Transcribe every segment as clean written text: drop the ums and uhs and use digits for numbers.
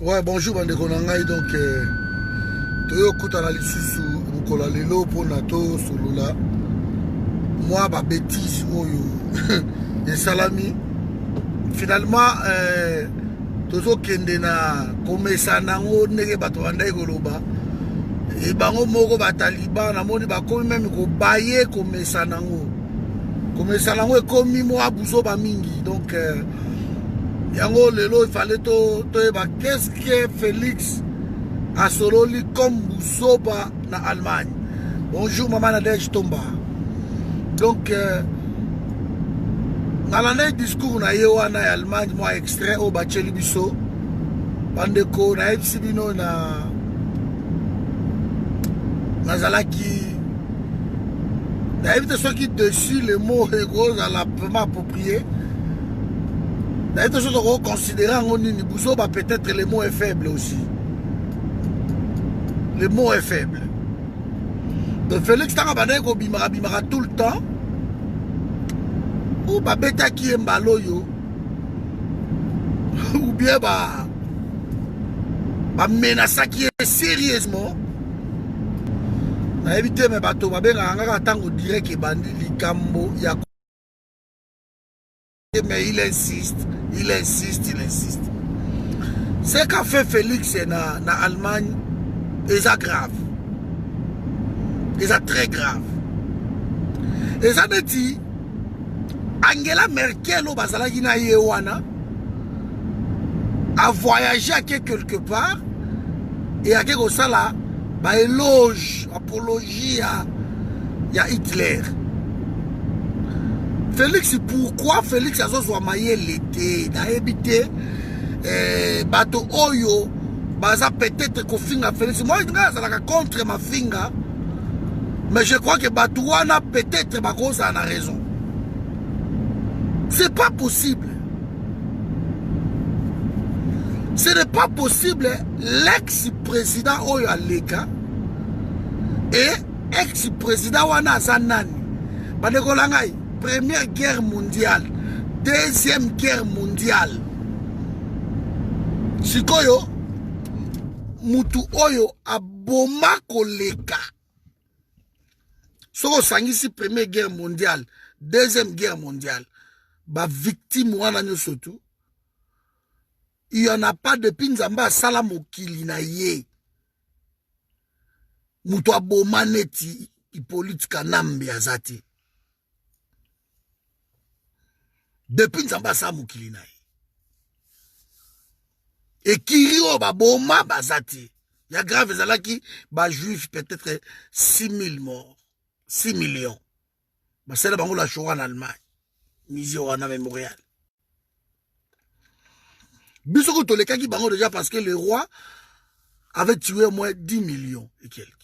Ouais, bonjour, bande konangai. Donc, toyo kutana lisusu mukola lelo po nato solola. Moi, ba bêtise oyo et salami. Finalement, tozo kende na komesa nango nege bato bandai koloba. Et bango moko ba taliban na moni ba komi même ko baye komesa nango. Komesa nango e komi mo abuzo ba mingi. Donc yango lelo il fallait qu'est-ce que Félix a sololi comme Boussoba na Allemagne. Bonjour maman Nadège Tomba. Donc dans l'année discours na yewana na Allemagne moi extrait au bacheli biso bandeko na ebsibino na nazalaki na évite ceux qui dessus le mot héros à la vraiment approprié. D'ailleurs, je dois considérer que peut-être le mot est faible aussi. Le mot est faible. Donc Félix Tarabane ko bimara tout le temps. Ou ba beta qui est mbaloyo. Ou bien ba menace qui est sérieusement. Na éviter mes bateaux ba benga ngaka tango direct ke bandi likambo ya. Mais il insiste. Ce qu'a fait Félix en Allemagne est grave. C'est très grave. Et ça veut dire, Angela Merkel a voyagé à quelque part et à quelque chose là, éloge, apologie à Hitler. Félix, pourquoi Félix a soit maillé l'été, n'a évité bateau oyo, baza peut-être qu'on finga Félix. Moi, je suis contre ma finga, mais je crois que Batouana peut-être ma cause en a raison. C'est pas possible. Ce n'est pas possible. L'ex-président Oyo Aleka et ex-président Wana Zanani. Badekolangai. Première guerre mondiale, deuxième guerre mondiale. Sikoyo, mutu oyo aboma koleka. Soko sangisi première guerre mondiale, deuxième guerre mondiale. Ba victime wana nyo sotu. Il y en a pas depuis Nzamba sala mokili na ye. Mutu aboma neti Hippolyte Kanambe azati. Depuis Nzamba sa mokili na ye. Et Kirio baboma bazati. Ya grave ezalaki ba juif peut-être 6 000 morts. 6 millions. Basela bango la shoah en Allemagne. Misio wana mémorial. Bisoko tolekaki bango déjà parce que le roi avait tué au moins 10 millions et quelques.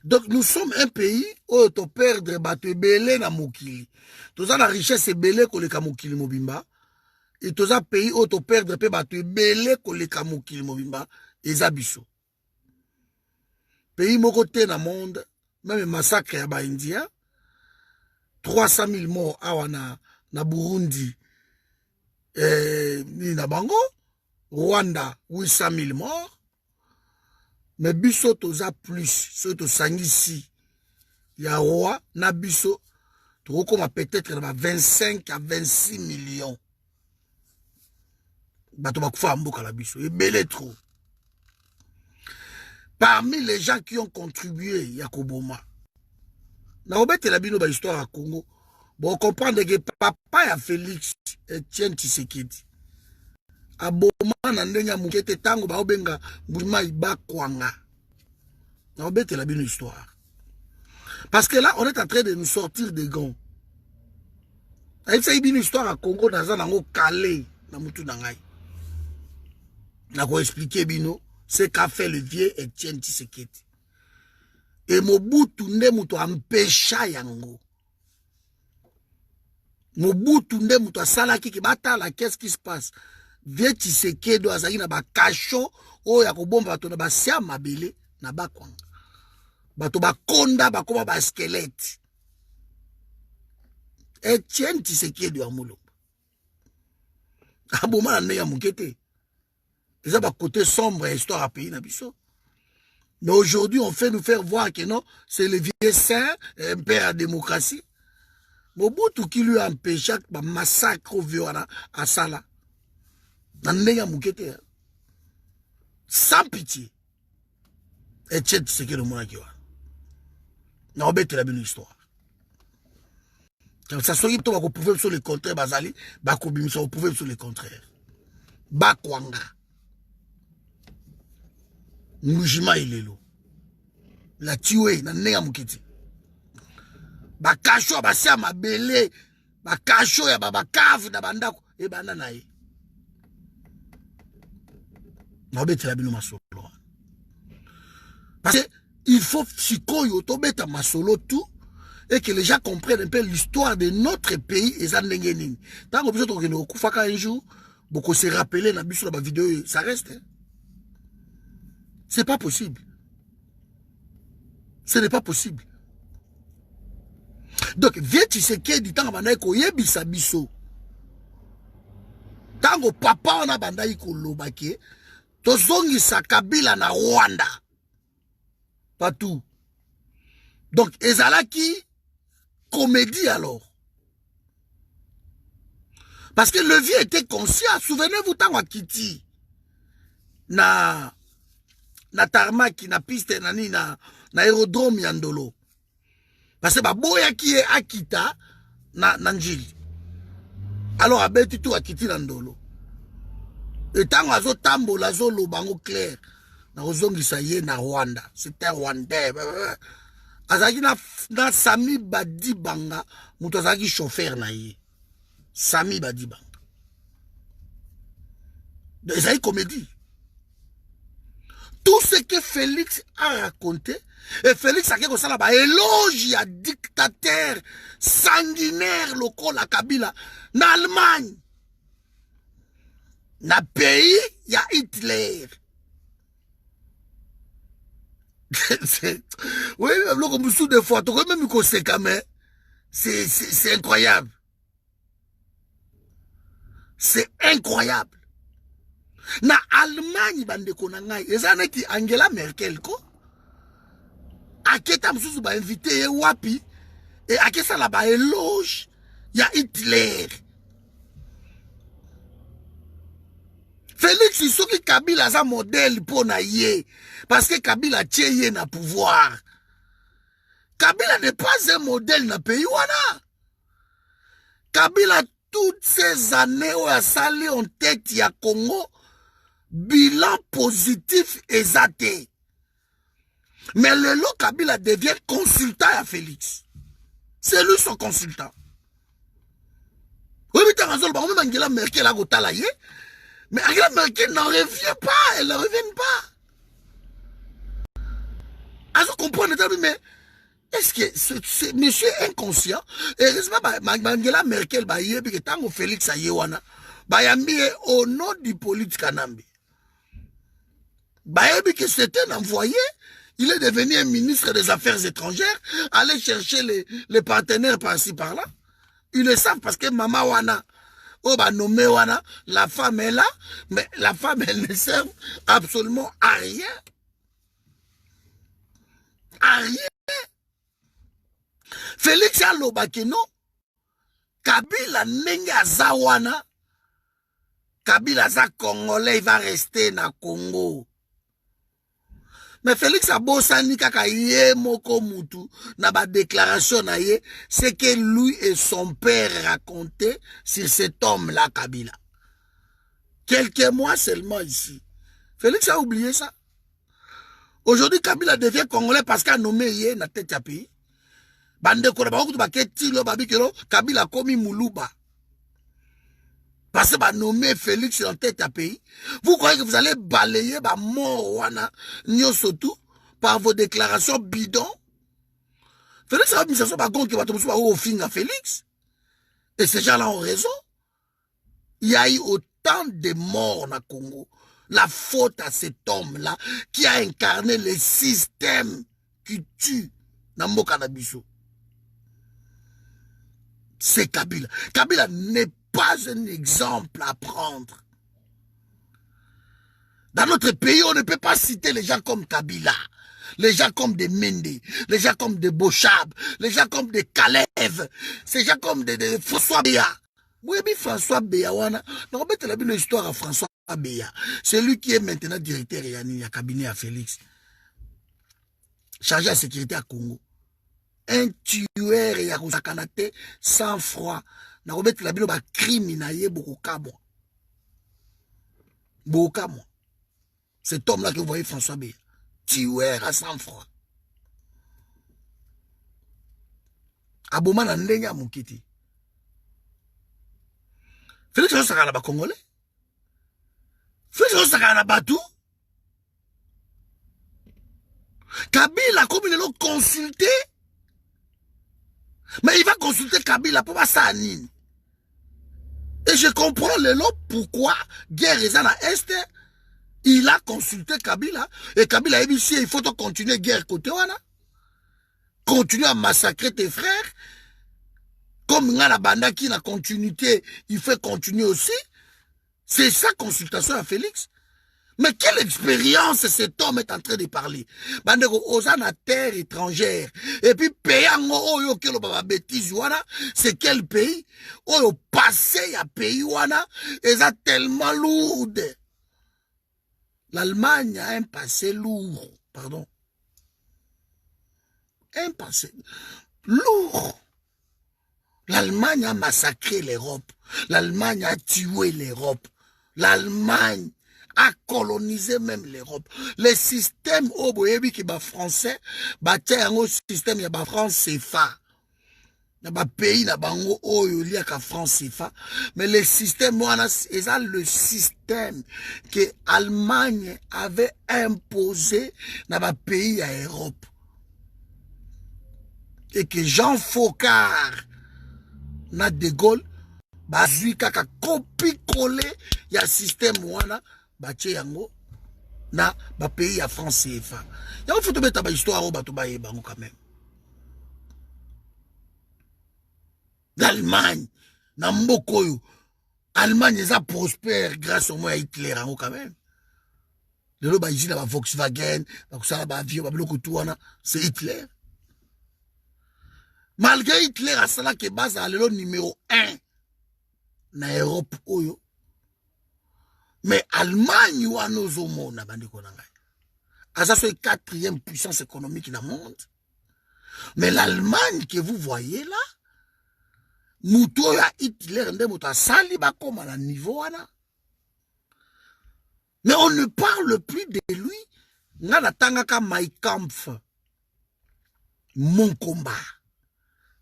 Donc nous sommes un pays où on perdre bateau belé na mokili. Tous la richesse belé koleka mokili mobimba. Et tous un pays où on perdre pe bateau belé koleka mokili mobimba ezabiso. Pays moko te na monde, même massacre ya ba Indien, 300 000 morts awa na Burundi. Ni na bango, Rwanda 800 000 morts. Mais biso toza plus, surtout sangisi, ya roi, na biso, tokoma peut-être 25 à 26 millions. Bato bakufa mboka la biso, et belé trop. Parmi les gens qui ont contribué, Yakoboma, na obete la bino ba histoire à Congo, bon comprendre que papa ya Félix Etienne Tshisekedi. Aboma na ndenya mukete tango ba obenga mbulima ibakwanga. Na obete la bino histoire. Parce que là, on est en train de nous sortir des gants. Il y a une histoire à Congo, dans un calé, dans mutu nangai. Na ko expliquer bino, ce qu'a fait le vieux Etienne Tshisekedi. Et Mobutu nde mutu empêcha yango. Mobutu nde mutu asala ki batala, qu'est-ce qui se passe? Vieux Tshisekedi azali na ba kacho o ya ko bomba bato na ba sia mabele na bakwanga. Bato ba konda ba koma ba squelette. Etienne Tshisekedi wa Mulumba. Aboma na ya mukete. Et ça va côté sombre et histoire à pays Nabiso. Mais aujourd'hui, on fait nous faire voir que non, c'est le vieux saint, un père à démocratie. Mobutu qui lui a empêché un massacre violent à Sala. Sans pitié. Et tchèque, c'est que le monde qui a. On va la bonne histoire. Ça soit que vous pouvez sur le contraire, Bazali, vous pouvez sur le contraire. Bakwanga. Mujima ilelo. La tué, na nenga mukiti. Bakasho basi ya mabele, bakasho ya babakavu na bandako e banda na ye. Mabete la bino masolo. Parce qu'il faut sikoyo to beta masolo tout et que les gens comprennent un peu l'histoire de notre pays et ça n'engeni. Tant que vous êtes au kufaka un jour, beaucoup se rappeler na biso la vidéo, ça reste. Hein? C'est pas possible. Ce n'est pas possible. Donc, viens tu sais qu'il dit tant que yebisa biso. Tant que papa on a bandai ko lobake, to zongi sa Kabila na Rwanda. Pas tout. Donc, ezalaki comédie alors. Parce que le vieux était conscient. Souvenez-vous tant que Kiti na tarmac na piste na aérodrome yandolo. Parce que baboya qui est Akita na Njili. Alors abeti tout Akiti nandolo. Et tant azo tambo la zo lo bango clair. Na ozongisa ye na Rwanda. C'était Rwandais. Azaki na Sami Badibanga. Muto azaki chauffeur na ye. Sami Badibanga. Ezaki comédie. Tout ce que Félix a raconté, et Félix a quelque chose là-bas, éloge à dictateur sanguinaire local à Kabila, en Allemagne, dans le pays, il y a Hitler. Oui, comme sous des fois, même c'est incroyable. C'est incroyable. Na Allemagne bandeko na ngai ezanaki Angela Merkel ko aketa msusu ba invité ye wapi et akesa la ba éloge ya Hitler. Félix soki Kabila za modèle pour na ye parce que Kabila tcheye na pouvoir. Kabila n'est pas un modèle na pays wana. Kabila toutes ces années où a sali en tête ya Congo bilan positif exaté. Mais le lot Kabila devient consultant à Félix. C'est lui son consultant. Oui, mais même Angela Merkel a gotalaye. Mais Angela Merkel n'en revient pas. Elle ne revient pas. Alors, vous comprenez, mais est-ce que c'est monsieur inconscient? Et heureusement, Angela Merkel, tant Félix a yewana, au nom du politique Kanambi. Que c'était un envoyé, il est devenu un ministre des Affaires étrangères, aller chercher les partenaires par-ci par-là. Ils le savent parce que Maman Wana, nommé Wana, la femme est là, mais la femme, elle ne sert absolument à rien. À rien. Félix Alobakeno, Kabila Nenga Zawana, Kabila Za Congolais, il va rester na Congo. Mais Félix Abosani kaka ye moko mutu na ba déclaration na ye, c'est que lui et son père racontaient sur cet homme-là, Kabila. Quelques mois seulement ici. Félix a oublié ça. Aujourd'hui, Kabila devient congolais parce qu'il a nommé ye na tête ya pays. Bande kora ba okutu ba ketilo ba bikelo Kabila komi muluba. Parce que bah, nommer Félix en tête à pays, vous croyez que vous allez balayer bah, mort wana surtout par vos déclarations bidons? Félix a mis ça sur bagon qui va tomber au fin à Félix. Et ces gens-là ont raison. Il y a eu autant de morts dans le Congo. La faute à cet homme-là qui a incarné le système qui tue dans Mboka na biso. C'est Kabila. Kabila n'est pas un exemple à prendre. Dans notre pays, on ne peut pas citer les gens comme Kabila, les gens comme des Mende, les gens comme des Bochab, les gens comme des Kalev, ces gens comme des François Béa. Oui, mais François Béa, on a une histoire à François Béa. C'est lui qui est maintenant directeur du cabinet à Félix. Chargé à la sécurité à Congo. Un tueur et à Rosakanate sans froid. On a un crime beaucoup de Beaucoup. Cet homme-là que vous voyez, François Béa, tueur à sang-froid. Aboma na ndenge mukiti. Félix Osaka na Congolais. Félix Osaka na Batou. Kabila, comme il l'a consulté, mais il va consulter Kabila pour pas ça. Et je comprends le lot pourquoi guerre est à l'Est. Il a consulté Kabila. Et Kabila a dit, il faut continuer guerre côté wana. Continuer à massacrer tes frères. Comme la banda qui n'a continuité, il fait continuer aussi. C'est ça consultation à Félix. Mais quelle expérience cet homme est en train de parler. Bandeko osa na terre étrangère. Et puis payant oyo kelo baba bêtise wana, c'est quel pays? Oyo passé à pays wana, et ça tellement lourde. L'Allemagne a un passé lourd, pardon. Un passé lourd. L'Allemagne a massacré l'Europe. L'Allemagne a tué l'Europe. L'Allemagne a colonisé même l'Europe. Le système oboyebi qui ba français, ba tient un système ya ba France CFA. Na ba pays na bango oyo liya ka France CFA. Mais le système wana c'est le système que l'Allemagne avait imposé na ba pays à Europe. Et que Jean Focard na De Gaulle bazui kaka copie collé ya système wana batie yango na ba pays à France CFA. Yango faut mettre ba histoire o bato ba yebango quand même. L'Allemagne na mbokoyo Allemagne est prospère grâce au moins Hitler yango quand même. Le ba ici na ba Volkswagen, ba kusala ba avion ba biloko tout wana, c'est Hitler. Malgré Hitler a cela que base à l'élo numéro 1 na Europe oyo. Mais Allemagne ou anozomo na bandiko na ngai. Asa c'est 4e puissance économique dans le monde. Mais l'Allemagne que vous voyez là, muto ya Hitler nde muto sali ba koma na niveau wana. Mais on ne parle plus de lui. Nga na tangaka Mein Kampf. Mon combat.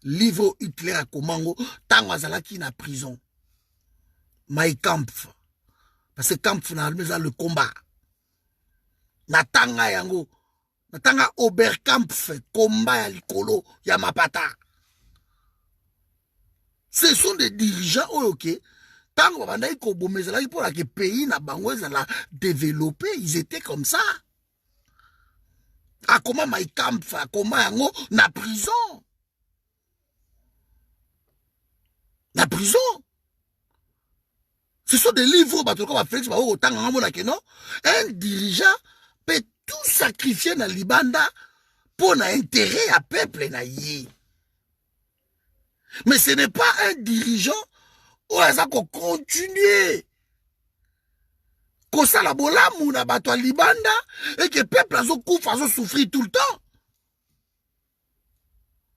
Livre Hitler à Komango, tango azalaki na prison. Mein Kampf. Parce que Kampf na le combat. Na tanga yango. Na tanga Oberkampf, combat ya likolo, ya mapata. Ce sont des dirigeants ok. Tango bandai ko bomezala pour que pays na bango ezala développer, ils étaient comme ça. A comment Mein Kampf, a comment yango na prison. La prison. Ce sont des livres, un dirigeant peut tout sacrifier dans l'Ibanda pour l'intérêt à peuple. Mais ce n'est pas un dirigeant où il a continuer. Qu'on ça la bola mouna bato à Libanda et que le peuple a souffrir tout le temps.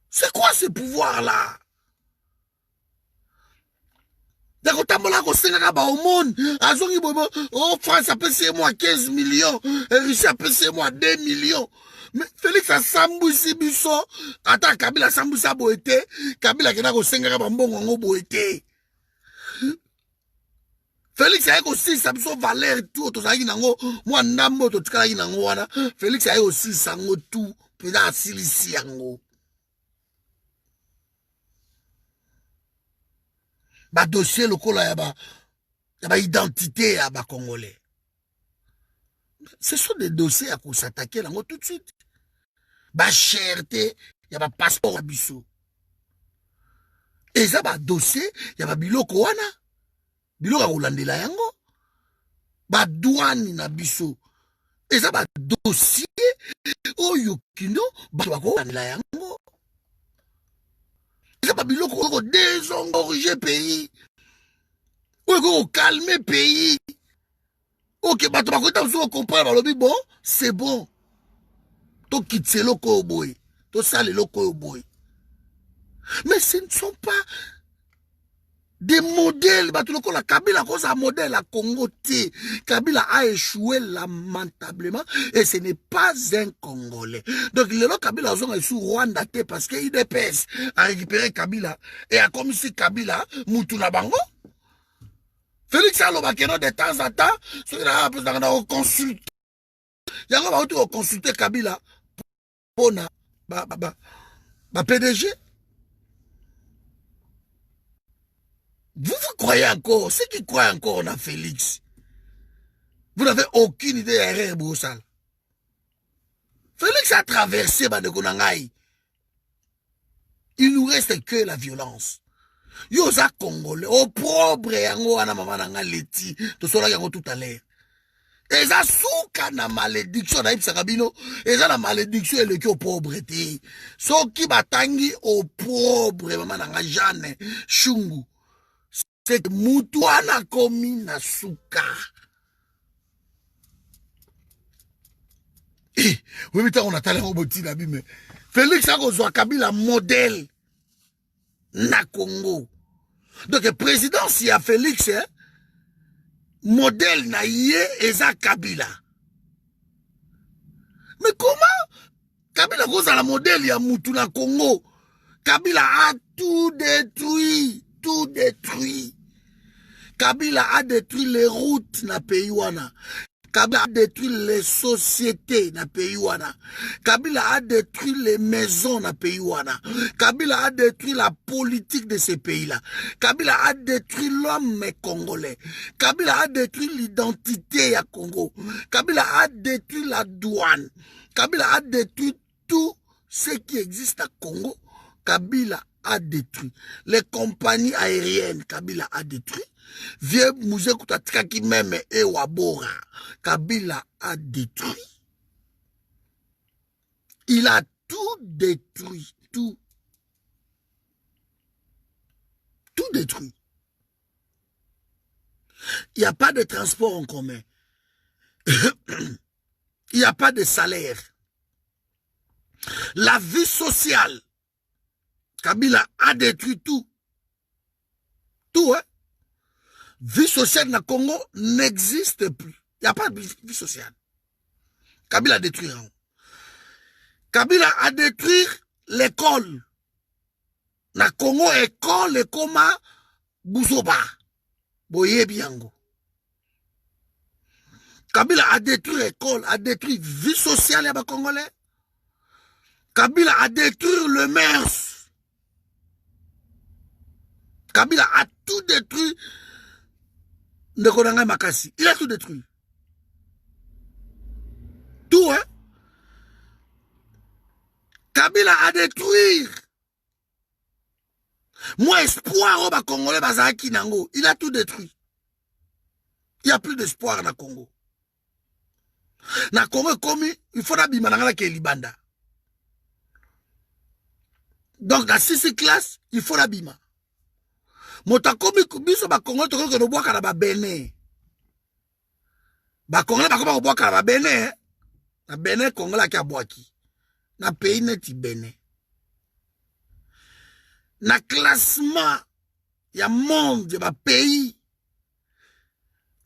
C'est quoi ce pouvoir-là? Oh, France a payé moi 15 millions, et Russie a payé moi 2 millions. Mais Félix a Sambousi Bisso, attends, Kabila Sambousa Boete, Kabila Kena Senga Bambongo Boete. Félix a aussi Samson Valère tout, moi Nambo, tout cas, Félix a aussi Sango tout, puis là, Silisi Yango. Ba dossier le kola yaba identité yaba congolais. Ce sont des dossiers à s'attaquer là tout de suite. Ba cherté yaba passeport abisso. Et ça ba dossier yaba biloko wana. Biloko a Hollande la yango. ba douane na biso eza ba dossier oyo kino bato bakolandela yango eza babiloko oyo désengorger pays oyo kokocalme pays ok bato bakoyita biso kocomprendre balobi bon c'est bon tokitisa eloko oyo boye tosala eloko oyo boye mais ce ne sont pas des modèles. La Kabila cause un modèle à Congo. Kabila a échoué lamentablement et ce n'est pas un Congolais. Donc le Kabila a sous Rwanda parce qu'il dépêche à récupérer Kabila et a comme si Kabila Moutouna Bango. Félix Alobakeno de temps en temps, il a consulté. Il a consulté Kabila pour PDG. Vous croyez encore, ceux qui croient encore en Félix, vous n'avez aucune idée derrière Boussal. Félix a traversé Badekonangaï. Il nous reste que la violence. Yosa Congolais, au propre yango ana mama nanga leti, to sola yango tout à l'heure. Eza souka na malédiction na ibsa kabino, eza na malédiction eleki au pauvreté. Soki batangi au propre mama nanga Jeanne Shungu. C'est que Moutouana komi na souka. Eh, oui, mais on a talé au boti la bime. Félix a reçu Kabila modèle na Congo. Donc, le président, si a Félix, hein, modèle na yé eza Kabila. Mais comment Kabila cause la modèle ya Moutou na Congo? Kabila a tout détruit. Tout détruit. Kabila a détruit les routes na pays wana. Kabila a détruit les sociétés na pays wana. Kabila a détruit les maisons na pays wana. Kabila a détruit la politique de ces pays-là. Kabila a détruit l'homme congolais. Kabila a détruit l'identité à Congo. Kabila a détruit la douane. Kabila a détruit tout ce qui existe à Congo. Kabila a détruit. Les compagnies aériennes, Kabila a détruit. Vieux musée Koutatikaki même et Wabora, Kabila a détruit. Il a tout détruit. Tout. Tout détruit. Il n'y a pas de transport en commun. Il n'y a pas de salaire. La vie sociale. Kabila a détruit tout. Tout, hein. Vie sociale dans le Congo n'existe plus. Il n'y a pas de vie sociale. Kabila a détruit. Kabila a détruit l'école. Na Congo, école est comme Bouzoba. Boye Biango. Kabila a détruit l'école, a détruit vie sociale à Congolais. Kabila a détruit le mœurs. Kabila a tout détruit. Makasi. Il a tout détruit. Tout, hein? Kabila a détruit. Moi, espoir au Congolais, Bazaki Nango. Il a tout détruit. Il n'y a plus d'espoir dans le Congo. Dans le Congo, il faut que Bimananga qui est Libanda. Donc, dans 6 classes, il faut la Bima. Motakomi biso ba Congo to ko no boaka na ba Benin. Ba Congo ba ko boaka na ba Benin. Na Benin Congo la ki aboaki. Na pays neti Benin. Na classement ya monde ba pays.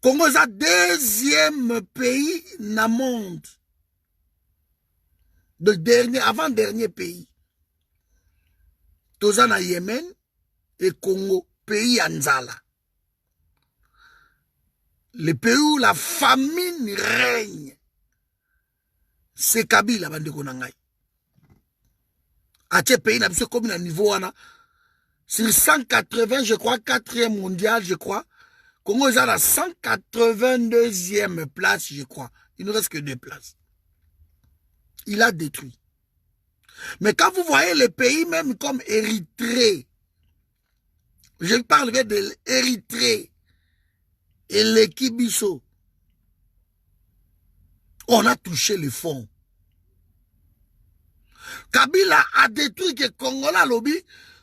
Congo est le deuxième pays na monde. Le dernier, avant-dernier pays. Toza na Yémen et Congo. Pays Anzala. Le pays où la famine règne. C'est Kabila, bande konangai. À ce pays, n'a comme un niveau, sur 180, je crois, 4e mondial, je crois. Congo est à la 182e place, je crois. Il ne reste que 2 places. Il a détruit. Mais quand vous voyez les pays même comme Érythrée, je parlerai de l'Érythrée et l'Ekibiso. On a touché le fond. Kabila a détruit que Congolais lobby.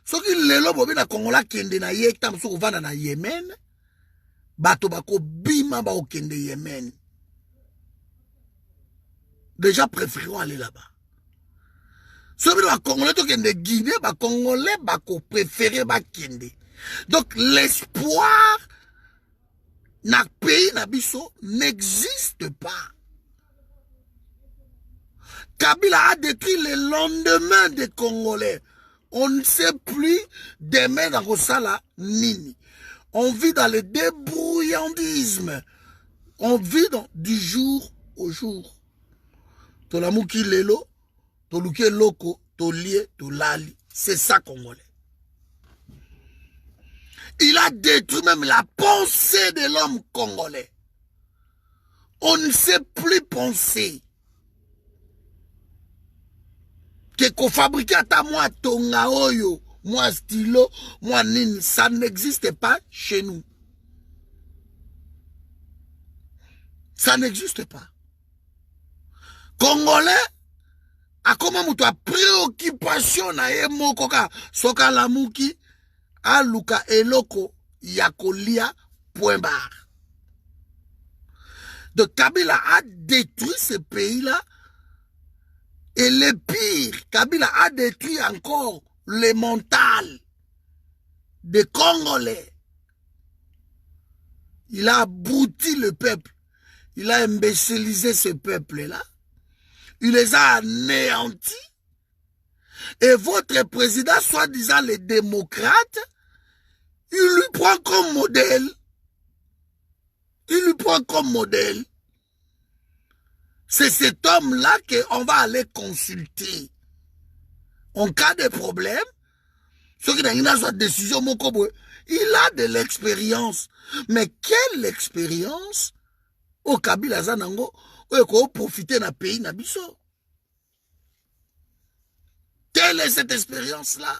Ce qui lelo bobi na Congolais kende na ye tam so vanda na Yemen. Bato bako bima ba okende Yemen. Déjà préférons aller là-bas. Ceux qui sont Congolais qui sont Guinée, les Congolais qui préfèrent Kende. Donc l'espoir dans le pays n'existe pas. Kabila a détruit le lendemain des Congolais. On ne sait plus demain dans Rosala Nini. On vit dans le débrouillandisme. On vit du jour au jour. Tolamuki lelo. Toluke loko, tolie, tolali. C'est ça, Congolais. Il a détruit même la pensée de l'homme congolais. On ne sait plus penser. Que qu'on fabrique à moi tonga oyo, moi stylo, moi nini, ça n'existe pas chez nous. Ça n'existe pas. Congolais, a comment mutu a préoccupation na ye moko ka soka lamuki a luka eloko yakolia point barre. Donc Kabila a détruit ce pays-là et le pire, Kabila a détruit encore le mental des Congolais. Il a abruti le peuple. Il a imbécilisé ce peuple-là. Il les a anéantis. Et votre président, soi-disant les démocrates, il lui prend comme modèle. Il lui prend comme modèle. C'est cet homme-là qu'on va aller consulter. En cas de problème, ceux qui n'ont pas de décision, il a de l'expérience. Mais quelle expérience au Kabila Zanango? Pour profiter d'un pays nabiso. Quelle est cette expérience-là?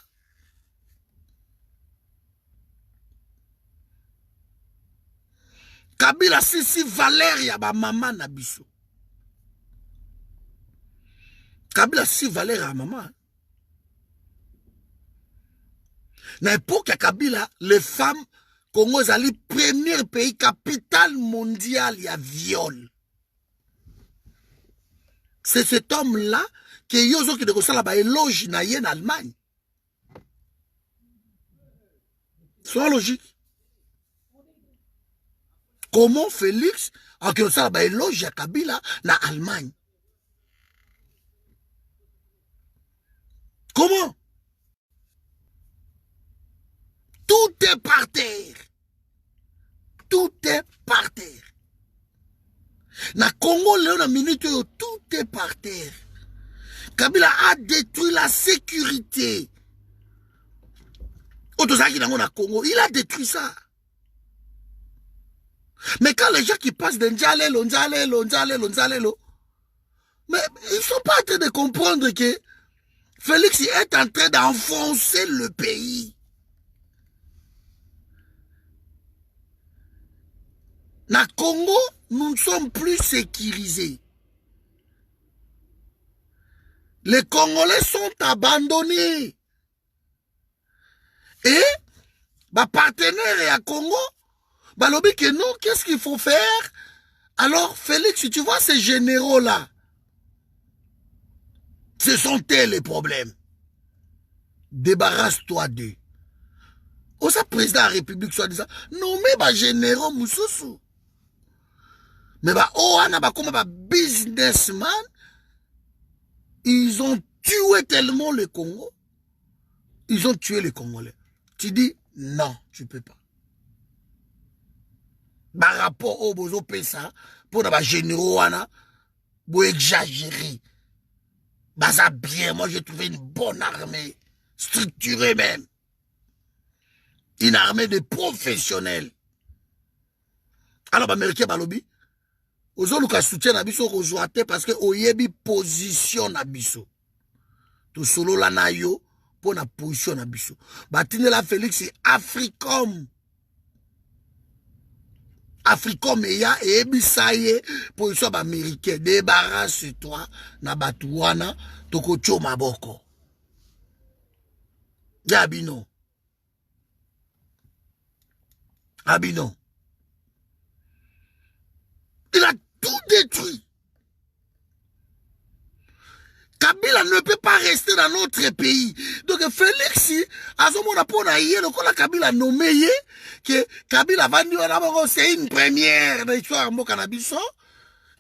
Kabila si Valéria ba maman nabiso. Kabila si Valéria maman. Na époque à Kabila, les femmes Congo zali premier pays capital mondial, il y a viol. C'est cet homme-là qui est yozo qui de ça là-bas éloge na en Allemagne. C'est logique. Comment Félix a que ça là-bas éloge à Kabila na Allemagne? Comment? Tout est par terre. Tout est par terre. Na Congo, la minute, tout est par terre. Kabila a détruit la sécurité. Congo, il a détruit ça. Mais quand les gens qui passent de Njalelo, mais ils ne sont pas en train de comprendre que Félix est en train d'enfoncer le pays. Na Congo, nous ne sommes plus sécurisés. Les Congolais sont abandonnés. Et, partenaire à Congo, lobi que non, qu'est-ce qu'il faut faire? Alors, Félix, tu vois ces généraux-là, ce sont eux les problèmes. Débarrasse-toi d'eux. Au président de la République, soit-disant, non, mais généraux Moussoussou. Mais comme businessman, ils ont tué tellement le Congo. Ils ont tué les Congolais. Tu dis, non, tu ne peux pas. Par rapport au Bozo Pessa, pour les généraux, vous exagérez. Ça bien, moi j'ai trouvé une bonne armée, structurée même. Une armée de professionnels. Alors, l'Américain, balobi, Ozoluka soutien nabiso rejoite parce que oyebi position nabiso. To solo la na yo pour na position nabiso. Batine la Félix c'est Africom. Africom eya et ebisaye position américain débarrasse-toi na batuana toko choma boko. Abino. Abino. Il a tout détruit. Kabila ne peut pas rester dans notre pays. Donc Félix, à ce moment-là, pour la Kabila nommé, que Kabila va dire, c'est une première dans l'histoire de cannabis,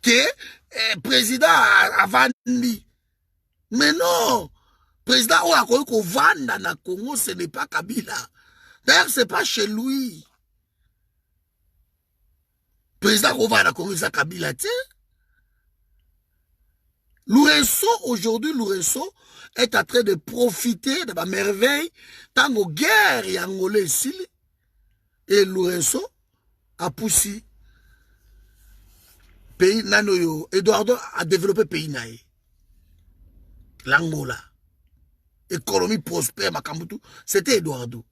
que président a vendu. Mais non, président a vendu dans le Congo, ce n'est pas Kabila. D'ailleurs, ce n'est pas chez lui. Président a vendu dans le Congo, c'est Kabila, tu sais. Lourenço, aujourd'hui, Lourenço est en train de profiter de la merveille tant que guerre et angolais ici. Et Lourenço a poussé pays nanoyo. Eduardo a développé pays naï. L'Angola. Économie prospère, Makambutu. C'était Eduardo.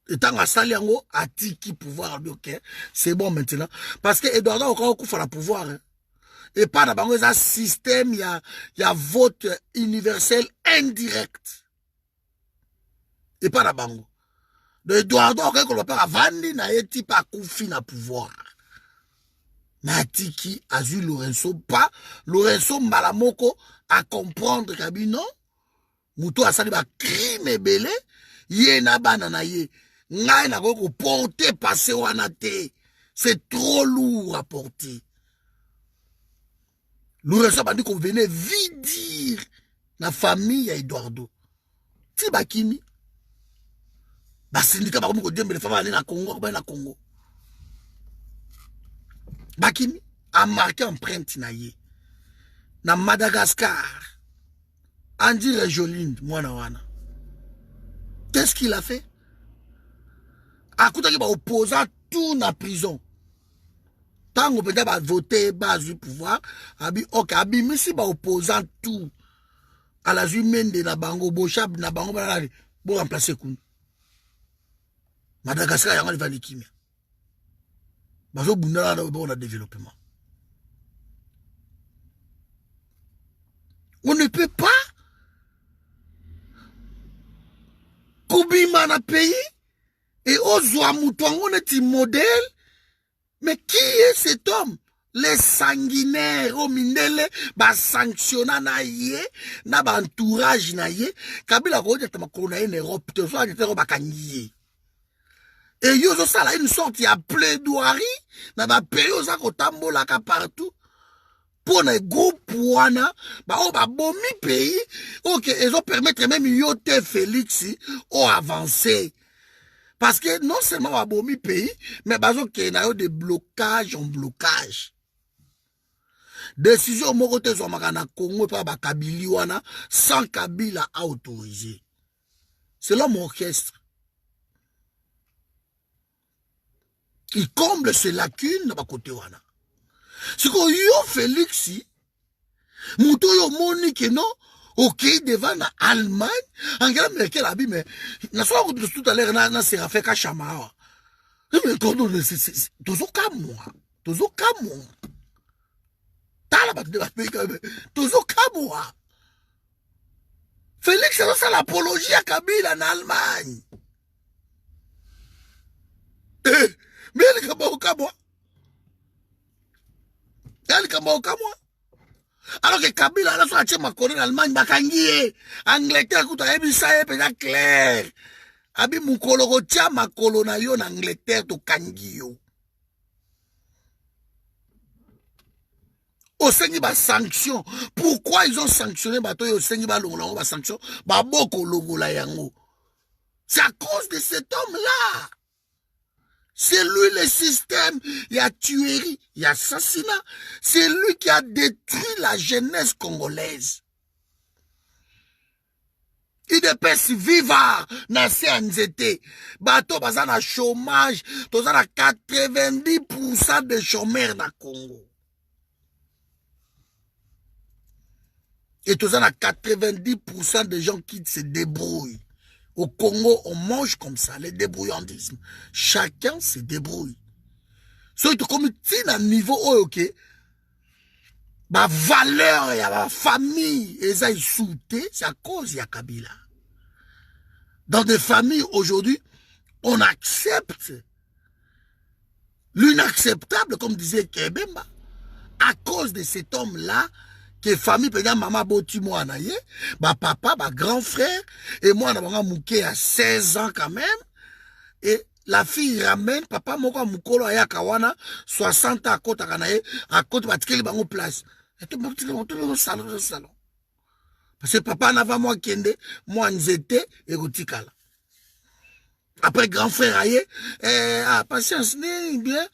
Et tant que Saliango a tiki pouvoir, ok, c'est bon maintenant. Parce que Eduardo a encore coup le pouvoir. Hein. Et pas dans un système, il y a vote universel indirect. Et pas dans bango. De Eduardo, on va faire vendre na eti pa koufi na pouvoir. Na tiki azu Lourenço pas Lourenço malamoko à comprendre kabino. Muto asali ba crime belé, ye na bana na ye. Ngai na ko porter passer wana te. C'est trop lourd à porter. Lourenço a dit qu'on venait vidir la famille à Eduardo. Si bakimi, ba syndicat ba ko dire mais les femmes aller na Congo, ba na Congo. Bakimi a marqué empreinte na ye. Na Madagascar. Andy Rejoline, mwana wana. Qu'est-ce qu'il a fait? A kouta ki ba opposant tout na prison. Tant qu'on peut voter, bas du pouvoir, ok, abimisi ba opposant tout à la humaine de Nabango, Bochab, Nabango, pour remplacer Koun. Madagascar, il y a un valikimia. Bazo Bunda, on a développement. On ne peut pas Koubima na pays et Ozwa Moutouango est un modèle. Mais qui est cet homme? Les sanguinaires, au mindele, ba sanctionna na ye, na ba entourage na ye, Kabila ko de makolo na en Europe, te so de ba kangiye. Et yo zo sala une sorte ya plaidoirie, na ba peyo za ko tambola ka partout. Pour les groupes wana, ba o ba bomi pays, ok, ils ont permettre même yote Félix au avancer. Parce que non seulement va bomi pays, mais bazo qu'il y a des blocages en blocage. Décision mokote zo makana Congo pa ba Kabili wana sans Kabila a autorisé. C'est l'homme orchestre. Il comble ses lacunes dans côté wana. C'est que yo Félix, mouto yo monique non. Ok, devant l'Allemagne, Angela Merkel a dit, mais, n'a pas tout à l'heure, n'a pas fait qu'à Chama. Mais, toujours comme moi. Toujours comme moi. T'as la bataille de la pays, toujours comme moi. Félix, c'est ça l'apologie à Kabila en Allemagne. Mais elle est comme moi. Elle est comme moi. Alors que Kabila, là, soit tient ma en Allemagne, bakangiye. Angleterre, écoute, ça est clair. Abi mukolo tia ma na yo en Angleterre, to kangiyo. Au sengi ba sanction. Pourquoi ils ont sanctionné bato au sengi ba longo ba sanction? Ba boko longo la yango. C'est à cause de cet homme-là. C'est lui le système, il y a tuerie, il y a assassinat. C'est lui qui a détruit la jeunesse congolaise. Il dépêche vivre dans ces anxiétés. Bateau basa na chômage, toza na 90% de chômeurs na Congo. Et toza na 90% de gens qui se débrouillent. Au Congo, on mange comme ça, le débrouillandisme. Chacun se débrouille. So tu comme un niveau ok. Ma valeur et ma famille, et ça sauté, c'est à cause de Kabila. Dans des familles aujourd'hui, on accepte l'inacceptable, comme disait Kebemba, à cause de cet homme-là, que famille, par exemple, maman boti moi naye, ma papa, ma grand frère, et moi, on a mouké à 16 ans quand même, et la fille ramène, papa, moko moukolo aya kawana, 60 ans à côté, à côté, batikeli bango place. Et tout le monde au salon. Parce que papa n'avait moi kende, moi nzete, et rotikala. Après, grand frère aye, patience, bien.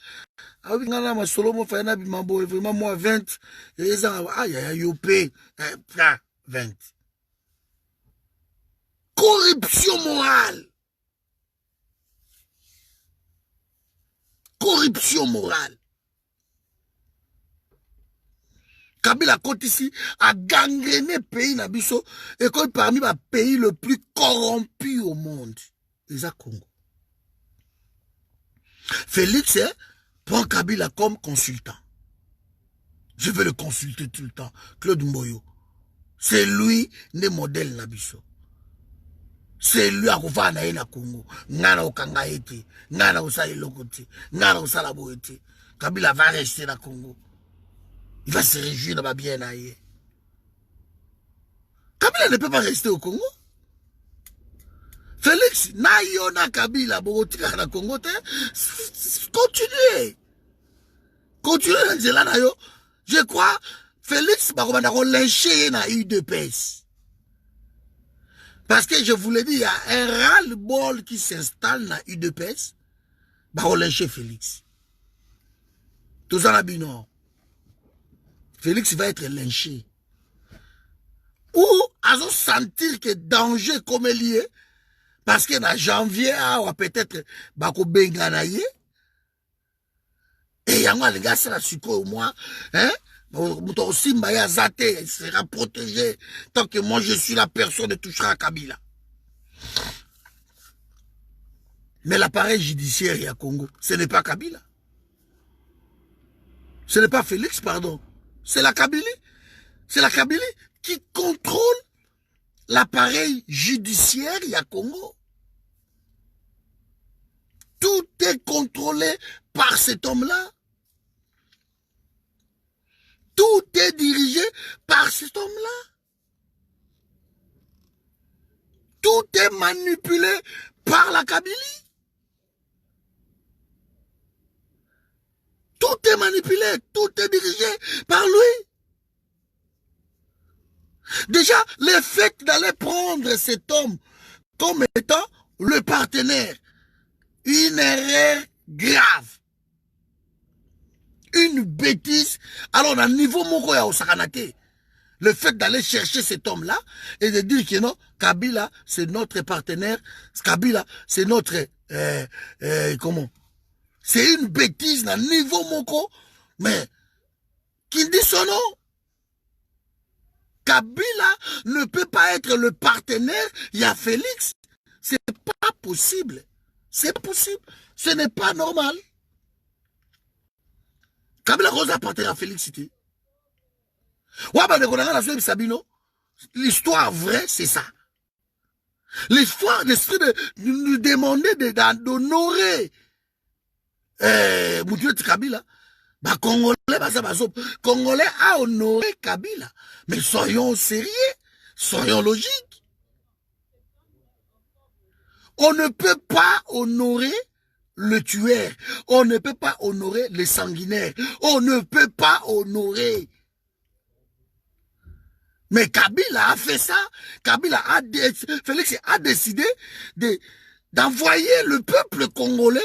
Ah oui, on a ma solo, mon frère, vraiment, moi, 20. Et ils ont, you pay, 20. Corruption morale. Corruption morale. Kabila côte ici a gangréné pays Nabiso et comme parmi les pays le plus corrompu au monde. Les Congo. Félix prend Kabila comme consultant. Je vais le consulter tout le temps. Claude Mboyo. C'est lui le modèle Nabiso. C'est lui à Koufana na Congo. Ngana okanga ete. Ngana osa elokoti. Ngana osa la boete. Kabila va rester na Congo. Il va se réjouir dans ma bien aïe. Kabila ne peut pas rester au Congo. Félix, Nayona Kabila, Bogotika na Congo, continuez. Continuez, Angela Nayo. Je crois, Félix, on va lyncher na UDPS. Parce que je vous l'ai dit, il y a un ras-le-bol qui s'installe na UDPS. On va lyncher Félix. Tout ça, la bino. Félix va être lynché. Ou à sentir que danger comme lié, parce que dans janvier, peut-être, bako benganaye, et yango les gars, ça la sucre au moins, hein, aussi Maya Zate sera protégé tant que moi je suis la personne de touchera à Kabila. Mais l'appareil judiciaire à Congo, ce n'est pas Kabila. Ce n'est pas Félix, pardon. C'est la Kabylie. C'est la Kabylie qui contrôle l'appareil judiciaire à Congo. Tout est contrôlé par cet homme-là. Tout est dirigé par cet homme-là. Tout est manipulé par la Kabylie. Tout est manipulé, tout est dirigé par lui. Déjà, le fait d'aller prendre cet homme comme étant le partenaire, une erreur grave, une bêtise. Alors, à niveau Mokoya Osakanate, le fait d'aller chercher cet homme-là et de dire que non, Kabila, c'est notre partenaire, Kabila, c'est notre, comment? C'est une bêtise à niveau Moko, mais qui dit son nom? Kabila ne peut pas être le partenaire, il y a Félix. C'est pas possible. C'est possible. Ce n'est pas normal. Kabila Rose appartient à Félix Cité. L'histoire vraie, c'est ça. L'histoire de nous demander d'honorer Moutiouet Kabila, Congolais a honoré Kabila. Mais soyons sérieux, soyons logiques. On ne peut pas honorer le tueur. On ne peut pas honorer les sanguinaires. On ne peut pas honorer. Mais Kabila a fait ça. Félix a décidé d'envoyer le peuple congolais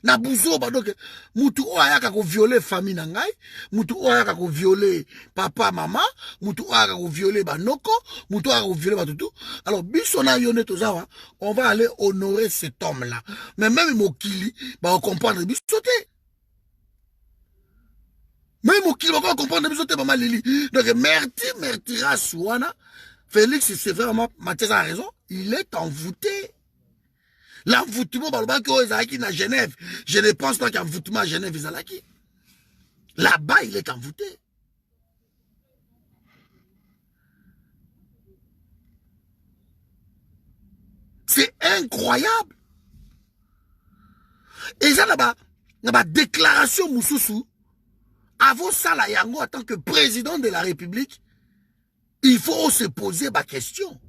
na buzo donc mutu oyaka ko violer famille na ngai, mutu oyaka ko violer papa mama, mutu oyaka ko violer banoko, mutu oyaka ko violer batutu. Alors biso na yone tozawa, on va aller honorer cet homme là. Mais même Mokili va comprendre biso te. Même Mokili va comprendre biso te maman Lili. Donc mertira Souana, Félix c'est vraiment Mathias a raison, il est envoûté. L'envoûtement, à Genève. Je ne pense pas qu'envoûtement à Genève, Izalaki. Là-bas, il est envoûté. C'est incroyable. Et ça, là-bas, déclaration Moussoussou, avant ça, là, Yango, en tant que président de la République, il faut se poser ma question.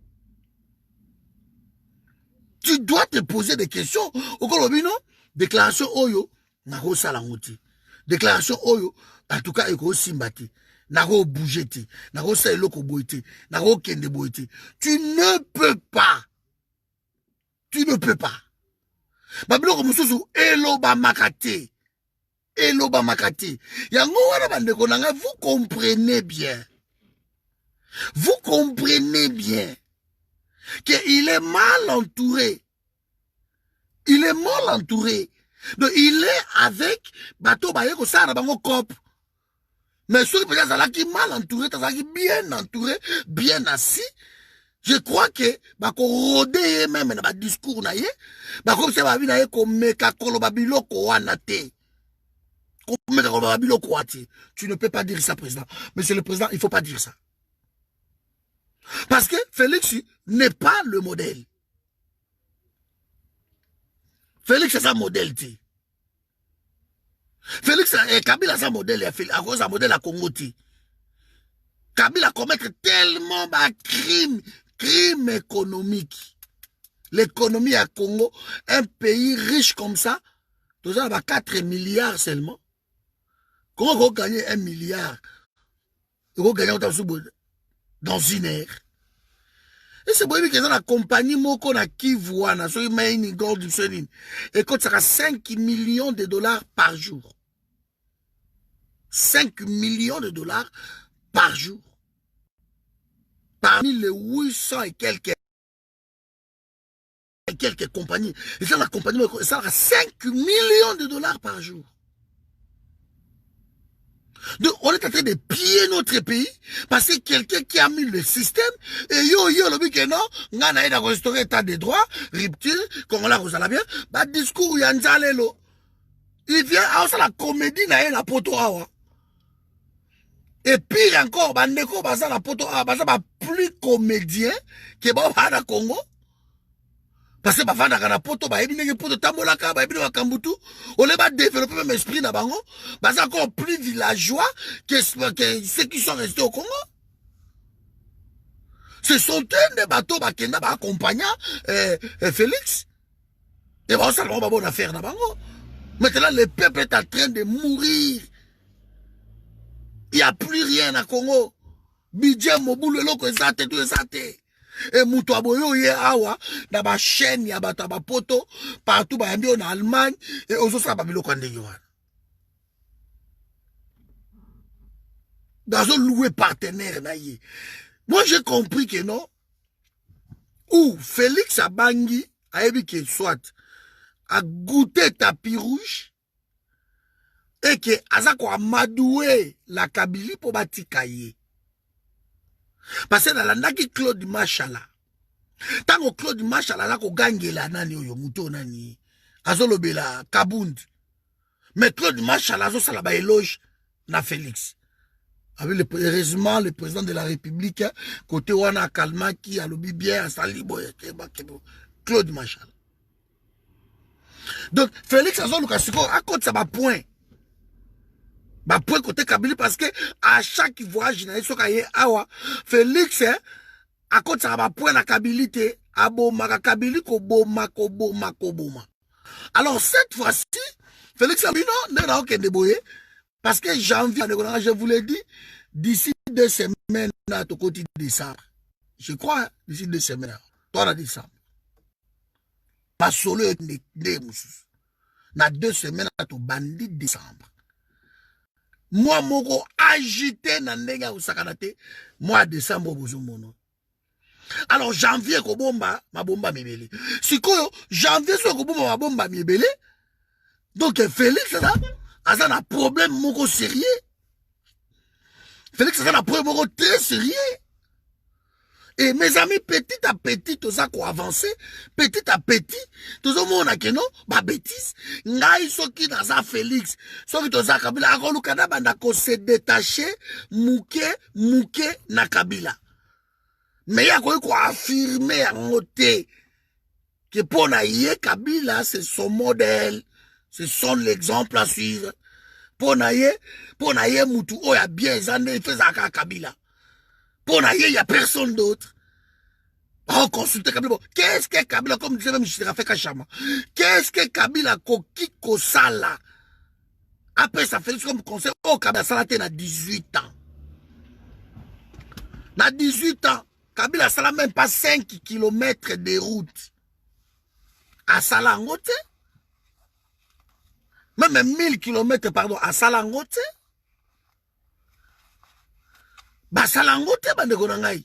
Tu dois te poser des questions. Okolobino, déclaration Oyo, Nako Salangoti. Déclaration Oyo, en tout cas, Eko Simbati. Nako Bougeti. Nako Sailoko Boiti. Nako Kende Boiti. Tu ne peux pas. Tu ne peux pas. Babiloko Moussoussou, Eloba Makate. Eloba Makate. Yango wana bandeko nanga, vous comprenez bien. Vous comprenez bien qu'il est mal entouré. Il est mal entouré. Donc il est avec Bato Bayeko Sara Bango Cop. Mais ceux qui sont mal entouré, bien entouré, bien assis. Je crois que bako rodé même dans discours na ye, bako se ba bi na ye ko meka koloba biloko wana te. Ko meka koloba biloko ati. Tu ne peux pas dire ça, président. Monsieur le président, il faut pas dire ça. Parce que Félix n'est pas le modèle. Félix c'est sa modèle. Félix et Kabila sa modèle, à cause de modèle à Congo. Kabila commettre tellement de crimes économiques. L'économie à Congo, un pays riche comme ça, tout ça va 4 milliards seulement. Comment on va gagner 1 milliard? On va gagner dans une heure. Et c'est pour ça que la compagnie Moko na Kivuana, et quand ça sera 5 millions de dollars par jour. 5 millions de dollars par jour. Parmi les 800 et quelques compagnies. Et ça, la compagnie Moko, ça sera 5 millions de dollars par jour. Donc, on est en train de piller notre pays parce que quelqu'un qui a mis le système et le but que non, on a restauré l'état de droit, rupture, comme on l'a reçu bien, bah, discours, il y a un zalelo. Il vient à la comédie, la poto awa. Et pire encore, bah, neko, bah, ça, la poto awa, bah, ça, bah, plus comédien que bah, à Congo. Parce que bafana kana poto ba ebinenge poto tambolaka ba ebino bakambutu on les va développer même esprit na bango ba c'est encore plus villageois que ceux qui sont restés au Congo. Ce sont des bateaux ba kenda ba accompagnant Félix. Et ba ça va bonne affaire na bango. Maintenant le peuple est en train de mourir. Il n'y a plus rien à Congo. Bidja Mobulu loko ezate tout ezate. Et Moutouaboyo ye awa na ba chaîne ya bata ba poto partout ba yambi en Allemagne et ozo sa ba biloko ndenge wana. Dans un loué partenaire na ye. Moi j'ai compris que non. Ou Félix Abangi a évi que soit a goûté tapis rouge et que azako a madoué la Kabylie pour batikaye. Parce que dans la Claude Machala, tant que Claude Machala là ko gangela nani oyo muto nani azolobela Kabund. Mais Claude Machala zo sala ba éloge na Félix. Avec heureusement le président de la République côté wana Kalmaki alobi bien sali boye Claude Machala. Donc Félix azoluka siko à côté ça ba point. Bah point côté Kabylie parce que à chaque voyage awa Félix à côté ça va point la Kabylie aboma Kabylie ko boma. Alors cette fois-ci Félix a dit non n'a aucun déboyé parce que janvier je vous l'ai dit d'ici 2 semaines à ton côté décembre je crois d'ici 2 semaines toi la décembre pas solo na 2 semaines à ton bandit décembre. Moi, moko agité na ndenge usakanate, moi décembre bozomono. Alors janvier ko bomba, ma bomba mibele. Sikoyo janvier so ko bomba ma bomba mibele. Donc Félix là, a un problème moko sérieux. Félix a un problème moko très sérieux. Et mes amis, petit à petit, tout ça qu'on avance, petit à petit, tout ça, on a que non, bah, bêtise. Ngai, soki, dans ça, Félix, soki, tout ça, Kabila, akolu, kada, banda, ko se détacher, mouke, na Kabila. Mais il y a quoi affirmer en côté que pour naïe, Kabila, c'est son modèle, c'est son exemple à suivre. Pour naïe, Moutou, oh, il y a bien, il fait ça à Kabila. Pour naïe, il n'y a personne d'autre. On consulte Kabila. Qu'est-ce que Kabila, comme disait même Chirafé Kachama, qu'est-ce que Kabila Koki Kosala? Après, ça fait comme conseil, oh, Kabila Salate na 18 ans. Na 18 ans, Kabila Sala même pas 5 km de route. À Salangote. Même 1000 km, pardon, à Salangote. Ba Salangote, bandeko na ngai.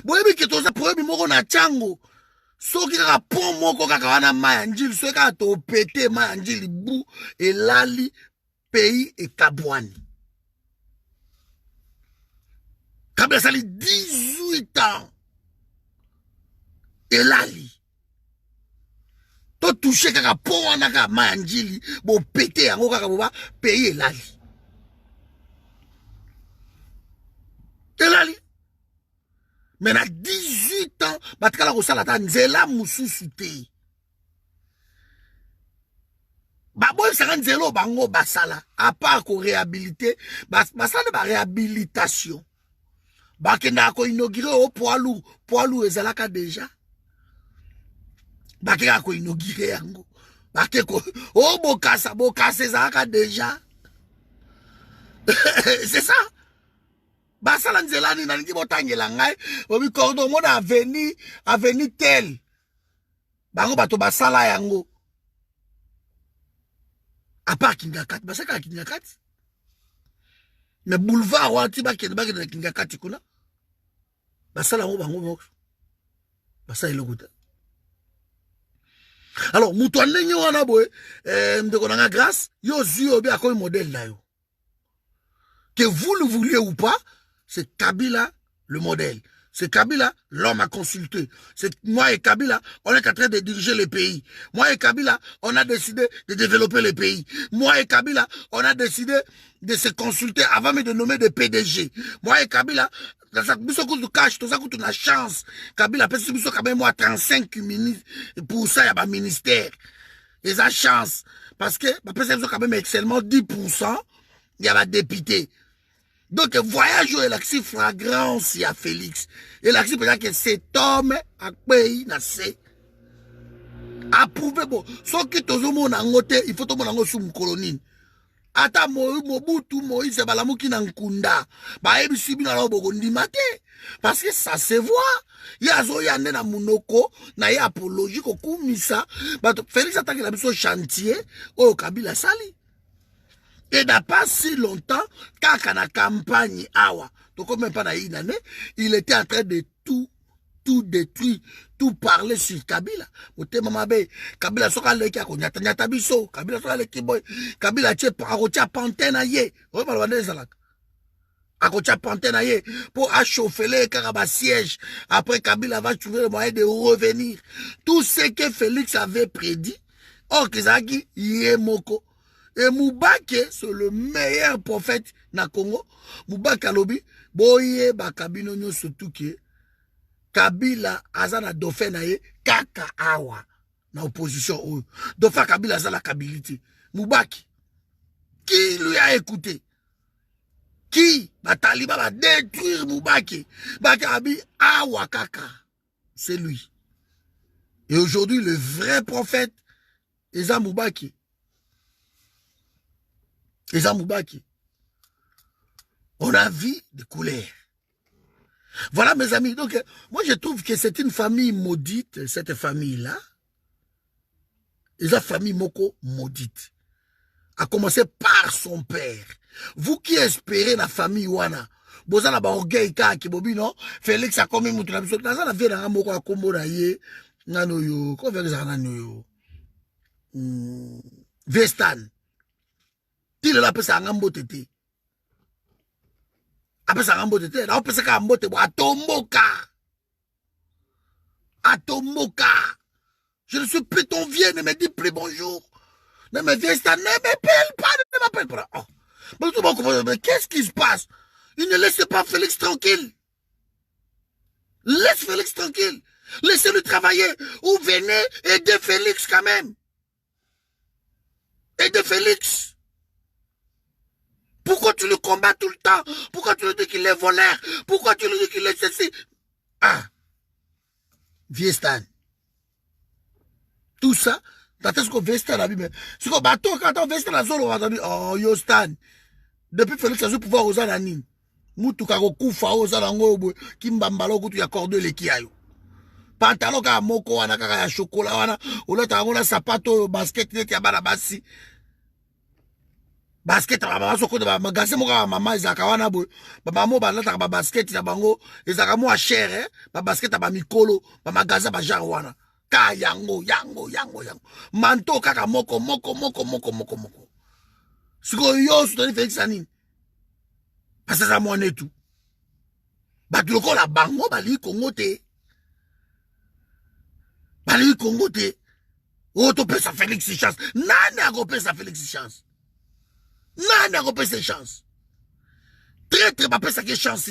Boyebi ke toza problème moko na Tchango. Soki kaka pont moko kaka wana maya njili, soki kaka to pété maya njili bu elali pays et Kabwani. Kabila sali 18 ans. Elali. To touché kaka pont wana kaka maya njili, bo pété yango kaka boba pays elali. Elali. Mais na 18 ans, batikala kosala ta nzela mususu te. Baboy saka nzelo bango basala, à part ko réhabiliter, basala ba réhabilitation. Bakenda ko inaugurer au poids lourd ezalaka déjà. Bakenda ko inaugurer yango. Bakeko o bokasa ezalaka déjà. C'est ça. Basala nzelani na ngi botangela ngai obi cordon mo na avenue tel bango bato basala yango à part Kingakati basaka Kingakati mais boulevard wati bakende na Kingakati kuna basala ngo bango basala elokota. Alors mutu ndenge wana boye ndeko na grâce yo zio obi akoy modèle na yo que vous le vouliez ou pas. C'est Kabila le modèle. C'est Kabila l'homme à consulter. C'est moi et Kabila, on est en train de diriger le pays. Moi et Kabila, on a décidé de développer le pays. Moi et Kabila, on a décidé de se consulter avant de nommer des PDG. Moi et Kabila, tout a chance. Kabila peut se quand même moi 35 pour ça il y a un ministère. Ils ont chance parce que quand même excellemment 10%, il y a un député. Donc, voyage où il a flagrance à Félix. Il a peut-être que cet homme a payé, n'a c'est approuvé. Bon, sauf que tout le monde a noté, il faut tout le monde a sous une colonie. Ata Mobutu, Moïse, Balamuki Nankunda. Bah, et puis, il a parce que ça se voit. Il y a Zoyane na Munoko, na y apologie, koku misa. Bah, Félix attaque la mission chantier, au Kabila Sali. Et n'a pas si longtemps, quand on a campagne awa, donc même pas dans une année, il était en train de tout détruire, tout parler sur Kabila. Ote mama be, Kabila soka leki ako nyata biso, Kabila soka leki boy, Kabila tche akocha pantena ye, oye balwande zalak. Akocha pantena ye, pour achauffer les carabas siège, après Kabila va trouver le moyen de revenir. Tout ce que Félix avait prédit, or Kizaki, yé moko. Et Moubake, c'est le meilleur prophète na Congo. Moubake alobi, boye ba kabino nyo surtout que Kabila azana dauphin na ye kaka awa na opposition ou dauphin Kabila azana kabilité. Moubake, qui lui a écouté? Qui ba taliba va détruire Moubake? Bakabi awa kaka, c'est lui. Et aujourd'hui le vrai prophète Eza Moubake. Les Amoubaki. On a vu des couleurs. Voilà mes amis. Donc, moi je trouve que c'est une famille maudite, cette famille-là. Et la famille Moko maudite. A commencé par son père. Vous qui espérez la famille Wana, Bozana ba orgueil ki bobi non, Félix a commis mutu na biso. Dans la vie na Moko a kombo na ye, nano yo, ko vek za nano yo. Vestan. Il a appelé ça un mbote. Appelé ça un mbote. Il a appelé ça un mbote. A tomboka. Atomoka. Je ne suis plus ton vieux, ne me dis plus bonjour. Ne me viens, ne m'appelle pas, ne m'appelle pas. Oh. Mais qu'est-ce qui se passe? Il ne laisse pas Félix tranquille. Laisse Félix tranquille. Laissez-le travailler. Ou venez aider Félix quand même. Aider Félix. Pourquoi tu le combats tout le temps? Pourquoi tu lui dis qu'il est voleur? Pourquoi tu lui dis qu'il est ceci? Ah. Vieux Stan. Tout ça, t'as ce qu'on veut Stan à lui, mais c'est comme bateau quand on veut Stan à zone, on va dire, oh yo Stan. Depuis Félix a joué pouvoir aux ananimes. Moutou kagoku fa aux anango, kimbambalo kutu ya cordeux les kiayo. Pantalon ka moko wana kaka ya chocolat wana, ola ta ngona sapato basket net ya bana basi. Basket ba mama soko de ba magasin mo ka mama izaka wana boy. Ba mama ba lata ba basket ya bango, ezaka mo a cher eh, ba basket ba mikolo, ba magasin ba jar wana. Ka yango. Manto kaka moko. Siko yo su tani Félix Anine. Parce que ça m'en est tout. Ba tu ko la bango ba li Congo te. Ba li Congo te. O to pesa Félix chance. Nani a go pesa Félix chance. Nani a go pesa chance. Très pas pesa que chance.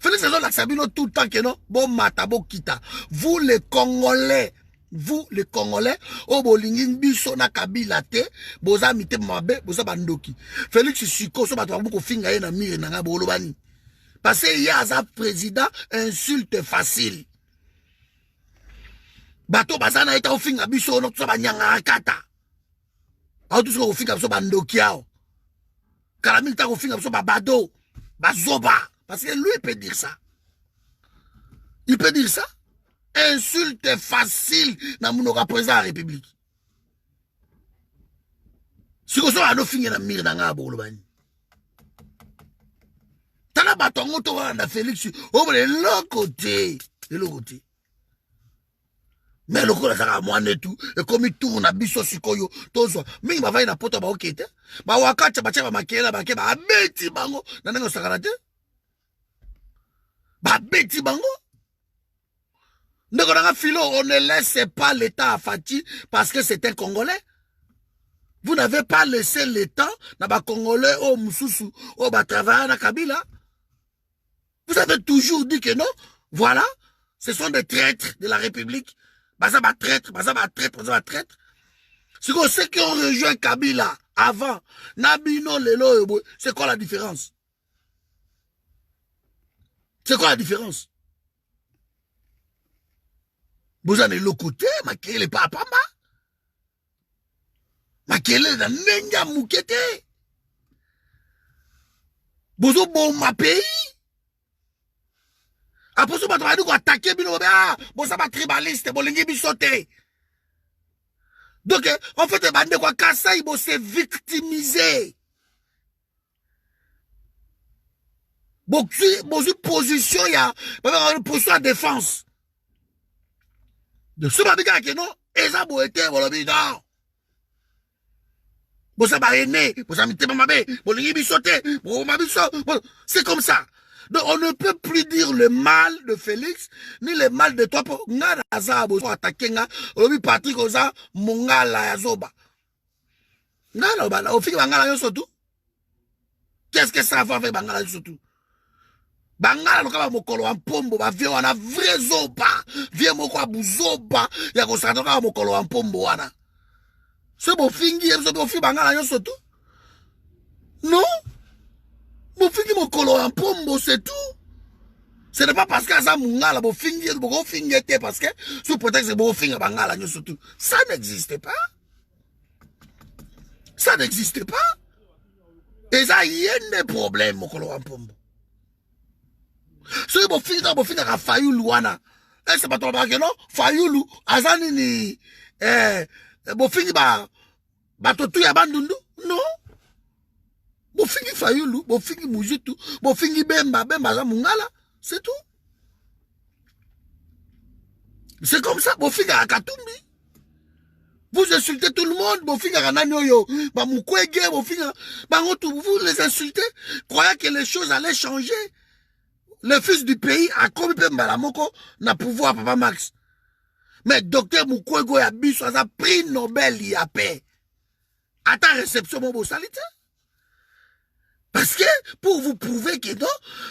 Félix Anine la sabino tout le temps que non. Bon mata bo kita. Vous les Congolais. Vous, les Congolais, au bolingin biso na kabila te, boza mite mabe, boza bandoki. Félix Siko, so batwa beaucoup finga na mire na ngabo bani. Parce que y a un président, insulte facile. Bato bazana eta ofinga biso no tso banyanga kata. Au tout ce qu'on finga biso bandoki ao. Kalamil ta ofinga biso babado, bazoba. Parce que lui il peut dire ça. Il peut dire ça. Insulte facile dans mon président de la République. Si vous avez un finger dans le mire dans la Bolobani. Tala batongo to na Félix au l'autre côté. De l'autre côté. Mais le coup là moi tout et comme il tourne à biso sikoyo tozo mingi ba vai na poto ba okete ba wakacha ba chaba makela ba ke ba beti bango na ngo sakarate ba beti bango. On ne laisse pas l'État à Fati parce que c'est un Congolais. Vous n'avez pas laissé l'État dans les Congolais au Moussoussou, au Batavana, na Kabila. Vous avez toujours dit que non. Voilà, ce sont des traîtres de la République. Bazaba traître. C'est comme ceux qui ont rejoint Kabila avant. Nabino, Lelo, c'est quoi la différence? C'est quoi la différence? Vous avez le côté, Makele pas pamba. Makele na nenga mukete. Bozo bon ma pays. Après ça, on va attaquer bino ba. Bon ça va tribaliste, bon lingi bisoté. Donc en fait bande quoi Kasai bo se victimiser. Bon position ya, une position à défense. De ce babiga que non, eza boete bolobi non. Bosa ba ene, bosa mite mamabe, bolingi bisote, bo mabiso. C'est comme ça. Donc on ne peut plus dire le mal de Félix ni le mal de toi pour nga za bo attaquer nga, olobi Patrick oza mongala ya zoba. Nga no bala, o fiki bangala yo surtout. Qu'est-ce que ça va avec bangala surtout? Bangala lokaba mokolo wa mpombo ba vie wana vrai zoba vie moko abuzoba ya ko sata ka mokolo wa mpombo wana so bo fingi so bo fi bangala nyonso tout non bo fingi mokolo wa mpombo c'est tout. Ce n'est pas parce que ça mungala bo fingi te parce que sous prétexte bo fingi bangala nyonso tout. Ça n'existe pas. Ça n'existe pas. Et ça y a des problèmes mokolo wa mpombo. So bo finga ka Fayulu wana. C'est pas toi que non? Fayulu azani ni bo finga ba totu ya bandundu? Non. Bo finga Fayulu, bo finga Mujitu, bo finga Bemba za mungala, c'est tout. C'est comme ça bo finga Katumbi. Vous insultez tout le monde, bo finga Kananyoyo, ba Mukwege, bo finga ba vous les insultez, croyez que les choses allaient changer. Le fils du pays a commis Malamoko n'a pouvoir, Papa Max. Mais docteur Mukwege a biso a prix Nobel il a paix. À ta réception, mon beau salite. Parce que, pour vous prouver que non,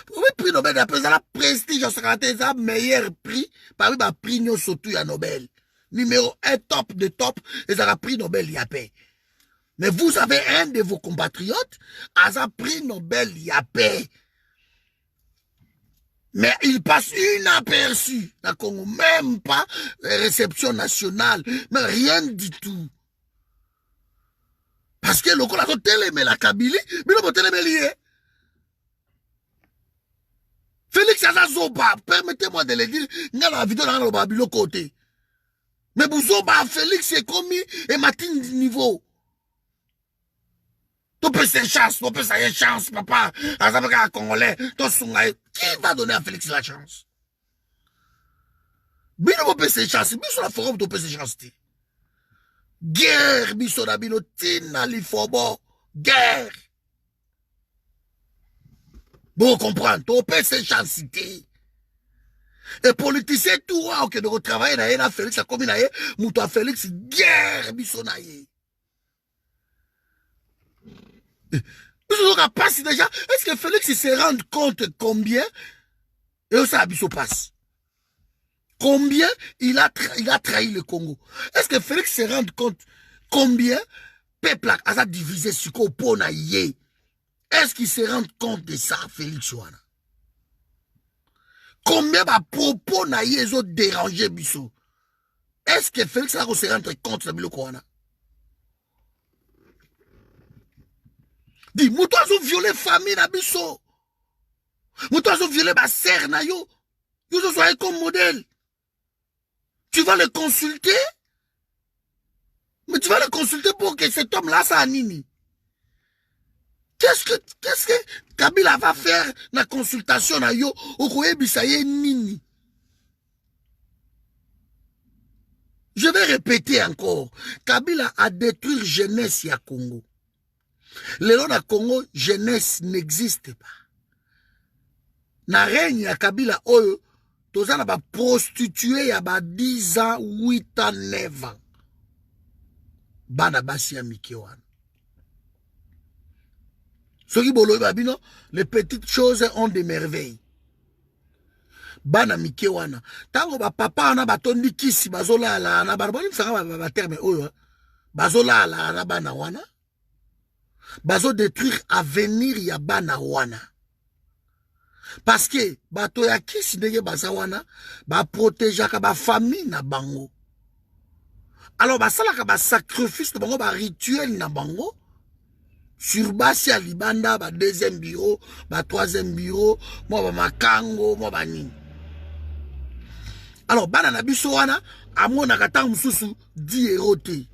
le prix Nobel a la prestige, ça meilleur prix, parmi les prix surtout à Nobel. Numéro 1 top de top, et ça a prix Nobel il a paix. Mais vous avez un de vos compatriotes, à un prix Nobel il a paix. Mais il passe inaperçu. La Congo, même pas réception nationale, mais rien du tout. Parce que le Congo a télémé la Kabylie, mais le télémé lié. Félix Azazoba, permettez-moi de le dire, n'a la vidéo dans le babylon côté. Mais Bouzoba, Félix est commis et Martin niveau. Tu peux cette chance, tu peux cette chance, papa. Azabaka Congolais, qui va donner à Félix la chance? Bino peut cette chance, bino la forum tu peux cette chance. Guerre, biso na bino tina lifobo, guerre. Bon comprendre, tu peux cette chance. Et politicien tout roi que de travailler na yena Félix a commis na ye, mouto a Félix guerre biso na ye. Déjà, est-ce que Félix se rend compte combien et ça Abisso passe? Combien il a trahi le Congo? Est-ce que Félix se rend compte combien peuple a divisé sur Kopo na yé? Est-ce qu'il se rend compte de ça, Félix Wana? Combien de propos na yé ont dérangé Bisso? Est-ce que Félix a se rendre compte de Biloko Wana? Dis, mouto a violé famille na biso. Mouto a violé ma sœur na yo. Yo soyez comme modèle. Tu vas le consulter? Mais tu vas le consulter pour que cet homme-là, ça nini. Qu'est-ce que Kabila va faire na consultation na yo? Okoye bisaye nini. Je vais répéter encore. Kabila a détruit jeunesse ya Congo. Le long de Congo, jeunesse n'existe pas. Na règne ya Kabila oyo, toza na ba prostitué ya ba 10 ans, 8 ans, 9 ans. Bana basi ya mike wana. Soki bolo babino, les petites choses ont des merveilles. Bana mike wana. Tango ba papa na batondi kisi bazola la na barboni msanga ba terme oyo. Bazola la na bana wana. Bazo détruire avenir ya bana wana. Parce que bato ya kisi ndenge baza wana ba protéger ka ba famille na bango. Alors basala ka ba sacrifice na bango ba rituel na bango. Sur basi ya libanda ba deuxième bureau, ba troisième bureau, mo ba makango, mo ba nini. Alors bana na biso wana amona ka tang mususu 10 eroté.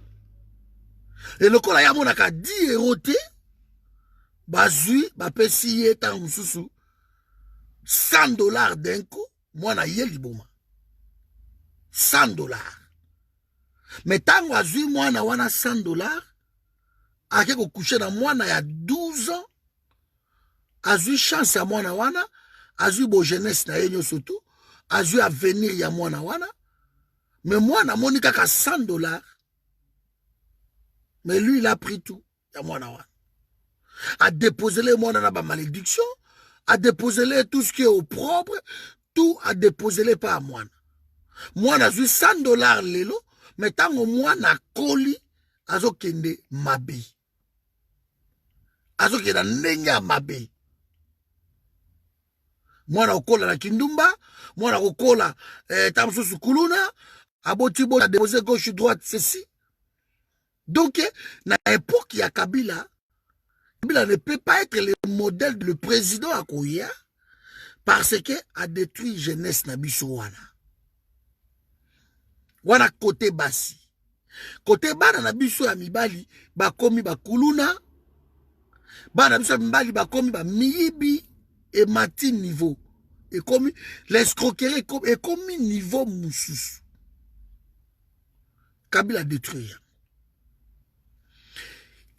Et le kola ya mona ka 10 eroté bazui ba pesi ye tang mususu $100 d'un coup, moi na ye liboma. $100. Mais tango azui moi na wana $100, ake ko coucher na moi na ya 12 ans, azui chance ya moi na wana, azui bo jeunesse na ye surtout, azui avenir ya moi na wana, mais moi na moni kaka $100. Mais lui il a pris tout, ya moi na wana. A déposé les moi na ba malédiction, a déposé les tout ce qui est au propre, tout a déposé les pas à moi. Moi na eu $100 lelo, mais tango moi na koli azo kende mabe. Azo kenda nenya mabe. Moi na okola na kindumba, moi na okola tamsusu kuluna, abotibo a déposé gauche droite ceci. Donc na époque ya Kabila, Kabila ne peut pas être le modèle de le président à Koya parce que a détruit jeunesse na biso wana. Wana côté basi. Côté bana na biso ya mibali ba komi ba kuluna. Bana biso ya mibali ba komi ba miyibi et mati niveau. Et comme l'escroquerie et comme niveau mususu. Kabila détruit.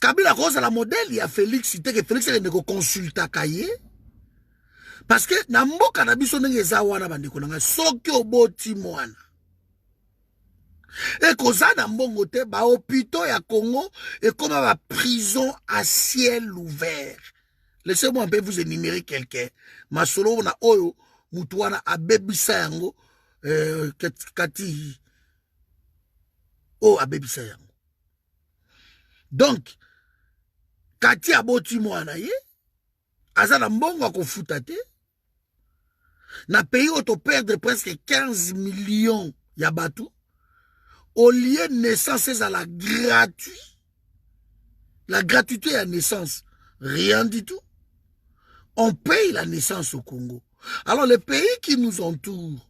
Kabila cause la modèle, il y a Félix, c'était que Félix est consulta kaye. Parce que na mboka na biso ndenge za wana bandeko nanga soki oboti mwana. Et koza na mbongo te, ba hôpitaux ya Congo, et comme ba prison à ciel ouvert. Laissez-moi un peu vous énumérer quelqu'un. Masolo na oyo, mutuana abebisa yango, kati, oh abebisa yango. Donc, kati aboti mwana ye, aza na mbongo akofuta te, na pays auto perdre presque 15 millions ya batu, au lieu de naissance, c'est à la gratuité. La gratuité à naissance, rien du tout. On paye la naissance au Congo. Alors les pays qui nous entourent,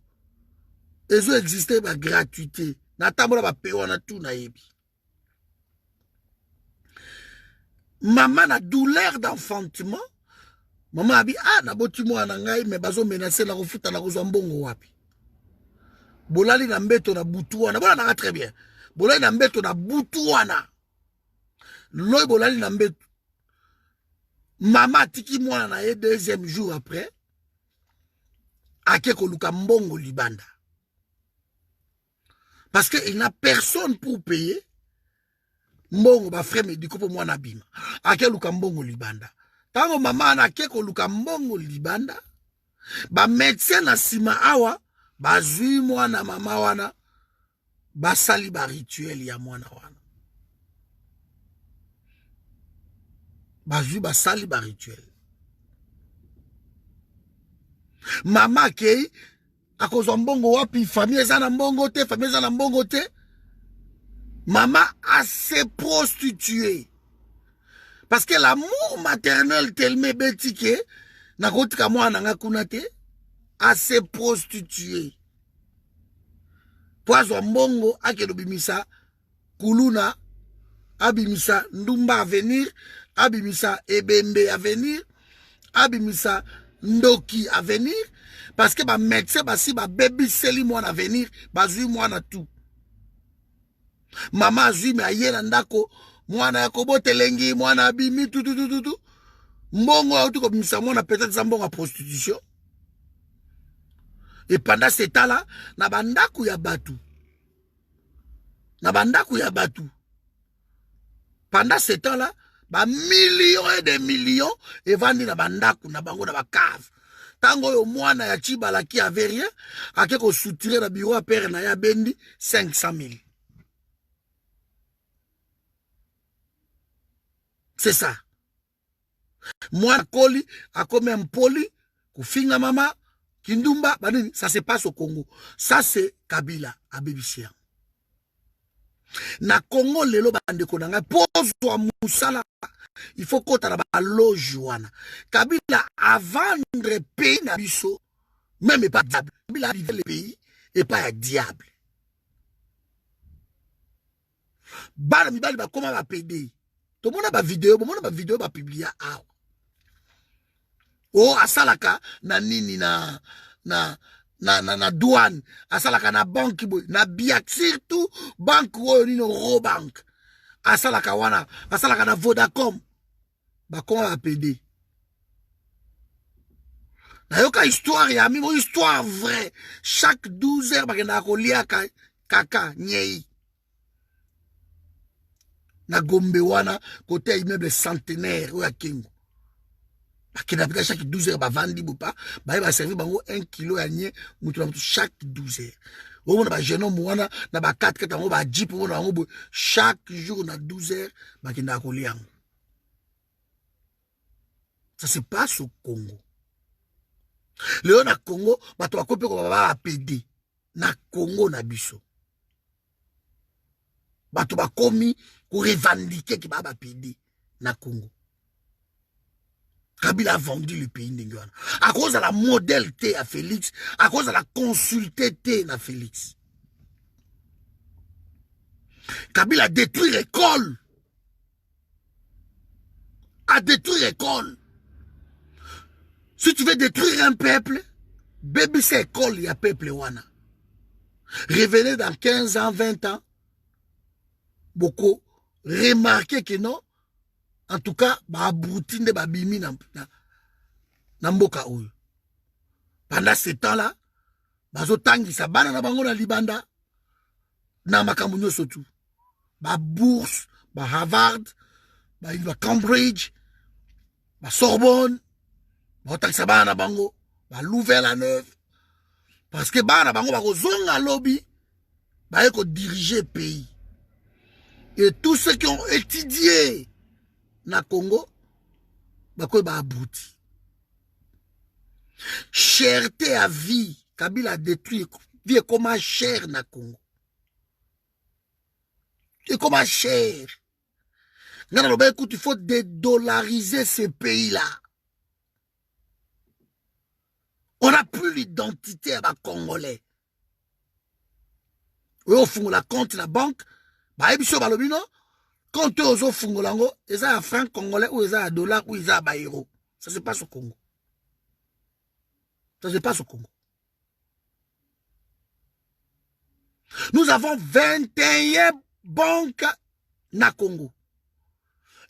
ils ont existé par gratuité. Natambola ba paye wana tout na yebi. Maman a douleur d'enfantement. Maman a dit ah na boti mwana ngai mais bazo menacer na kofuta na kozwa mbongo wapi. Bolali na mbeto na butu wana. Bona nanga très bien. Bolali na mbeto na butu wana. Loi bolali na mbeto. Maman tiki mwana na ye deuxième jour après. Ake koluka mbongo libanda. Parce qu'il n'a personne pour payer. Mbongo ba frais médicaux pour mwana bima. Ake luka mbongo libanda. Tango maman na ake koluka mbongo libanda. Ba médecin na sima awa. Bazui mwana mama wana basali ba rituel ya mwana wana. Bazui basali ba rituel. Mama kei akozwa mbongo wapi famille ezana mbongo te, famille ezana mbongo te. Mama a se prostitué. Parce que l'amour maternel tellement betike na kotika mwana nga kuna te. A se prostituer. Poazwa mbongo akelo bimisa kuluna, abimisa ndumba à venir, abimisa ebembe à venir, abimisa ndoki à venir, parce que ba médecin basi ba baby seli mwana à venir, bazui mwana tout. Mama azui me ayena ndako, mwana ya kobotelengi, mwana abimi tout. Mbongo ya utu kobimisa mwana peut-être za mbongo à prostitution. Et pendant ce temps-là, na bandaku ya batu. Pendant ce temps-là, ba millions et des millions, et vandi na bandaku, na bango na ba cave. Tango yo mwana ya chibala qui avait rien, ake ko soutirer na bureau à père na ya bendi 500 000. C'est ça. Mwana koli, a comme poli, kufinga mama, Kindumba, ça se passe au Congo. Ça, c'est Kabila, Abébissia. Na Congo, lelo bande konanga, pose-toi moussala. Il faut qu'on t'arrête à l'ojuana. Kabila, à vendre pays na biso, même pas diable. Kabila, vivre le pays, et pas un diable. Bala mi bali ba comment va péder. Tout le monde a ba vidéo, ba publier. Ah. Oh, asalaka na nini na douane, asalaka na banque boy, na biak surtout banque oyo nino Robank. Asalaka wana, asalaka na Vodacom. Ba comment va péder. Na yoka histoire ya mimo histoire vraie. Chaque 12 heures ba kenda ko lia kaka nyei. Na Gombe wana côté immeuble centenaire oya Kingo. Qui n'a pas chaque 12 heures, bah, vandi boupa, bah, il va servir, bah, 1 kilo à nier, chaque 12 heures. On a jeune homme, on a 4 bah, 10 pour chaque jour, on a 12 heures, bah, qui n'a pas. Ça se passe au Congo. Le na Congo, bah, tu vas copier qu'on va péder. Na Congo, na biso. Bah, tu vas commis, qu'on revendiquer qui va péder. Na Congo. Kabila a vendu le pays n'engwana. À cause de la modèleté à Félix, à cause de la consulté à Félix. Kabila a détruit l'école. A détruit l'école. Si tu veux détruire un peuple, bébé c'est école, il y a peuple wana. Revenez dans 15 ans, 20 ans. Beaucoup remarquez que non. En tout cas, ba abroutine ba bimi na mboka oyo. Pendant ce temps-là, bazo tangi sa bana na bango na libanda. na makambo nyonso tu ba bourse ba Harvard ba Cambridge ba Sorbonne ba otakisa bana bango ba Louvain-la-Neuve parce que bana bango ba kozonga lobby ba eko diriger pays et tous ceux qui ont étudié na Congo ba ko ba abouti cherté à vie Kabila a détruit vie est comme cher na Congo et comme cher. Écoute, il faut dédollariser ce pays-là. On n'a plus l'identité à Congolais. Au fond, la compte la banque, bah, ebiso balobino, quand tu os au fond lango, ils ont un franc congolais ou ils ont un dollar ou ils ont un euro. Ça se passe au Congo. Ça se passe au Congo. Nous avons 21 banques na Congo.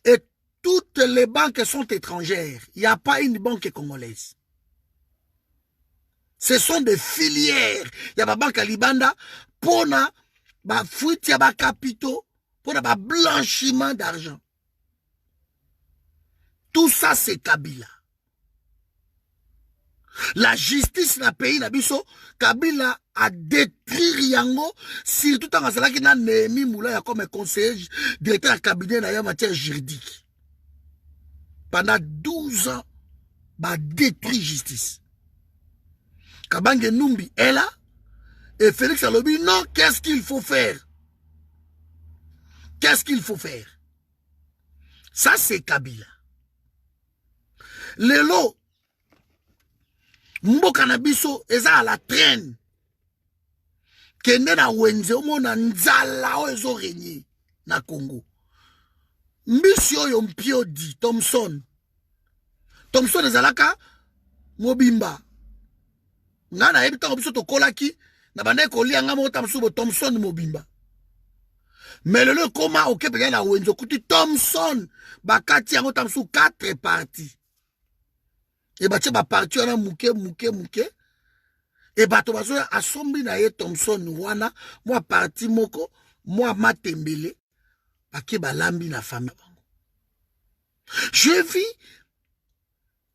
Et toutes les banques sont étrangères. Il n'y a pas une banque congolaise. Ce sont des filières. Il y a la banque à Libanda pour na fuite, il y a capitaux, pour na blanchiment d'argent. Tout ça, c'est Kabila. La justice na pays na biso, Kabila a détruit Riango, surtout dans la salle qui n'a Némi Moula comme conseiller directeur de cabinet en matière juridique. Pendant 12 ans, a détruit justice. Kabange Numbi est là, et Félix Alobi, non, qu'est-ce qu'il faut faire? Qu'est-ce qu'il faut faire? Ça, c'est Kabila. Lelo, Mboka na biso eza à la traîne. Kende na wenze omona nzala o ezo régner na Congo. Mbisi oyo mpio di Thomson ezalaka mobimba. Nga na yebi tango biso tokolaki na banda kolia nga moko tamsubo Thomson mobimba. Mais lelo koma okepe na wenze kuti Thomson bakati yango tamsu 4 parties. Et bah tu vas partir en mouke. Et bah tu vas assombi na ye Thomson wana, moi parti moko, moi matembele, bah qui ba lambi na famille. Je vis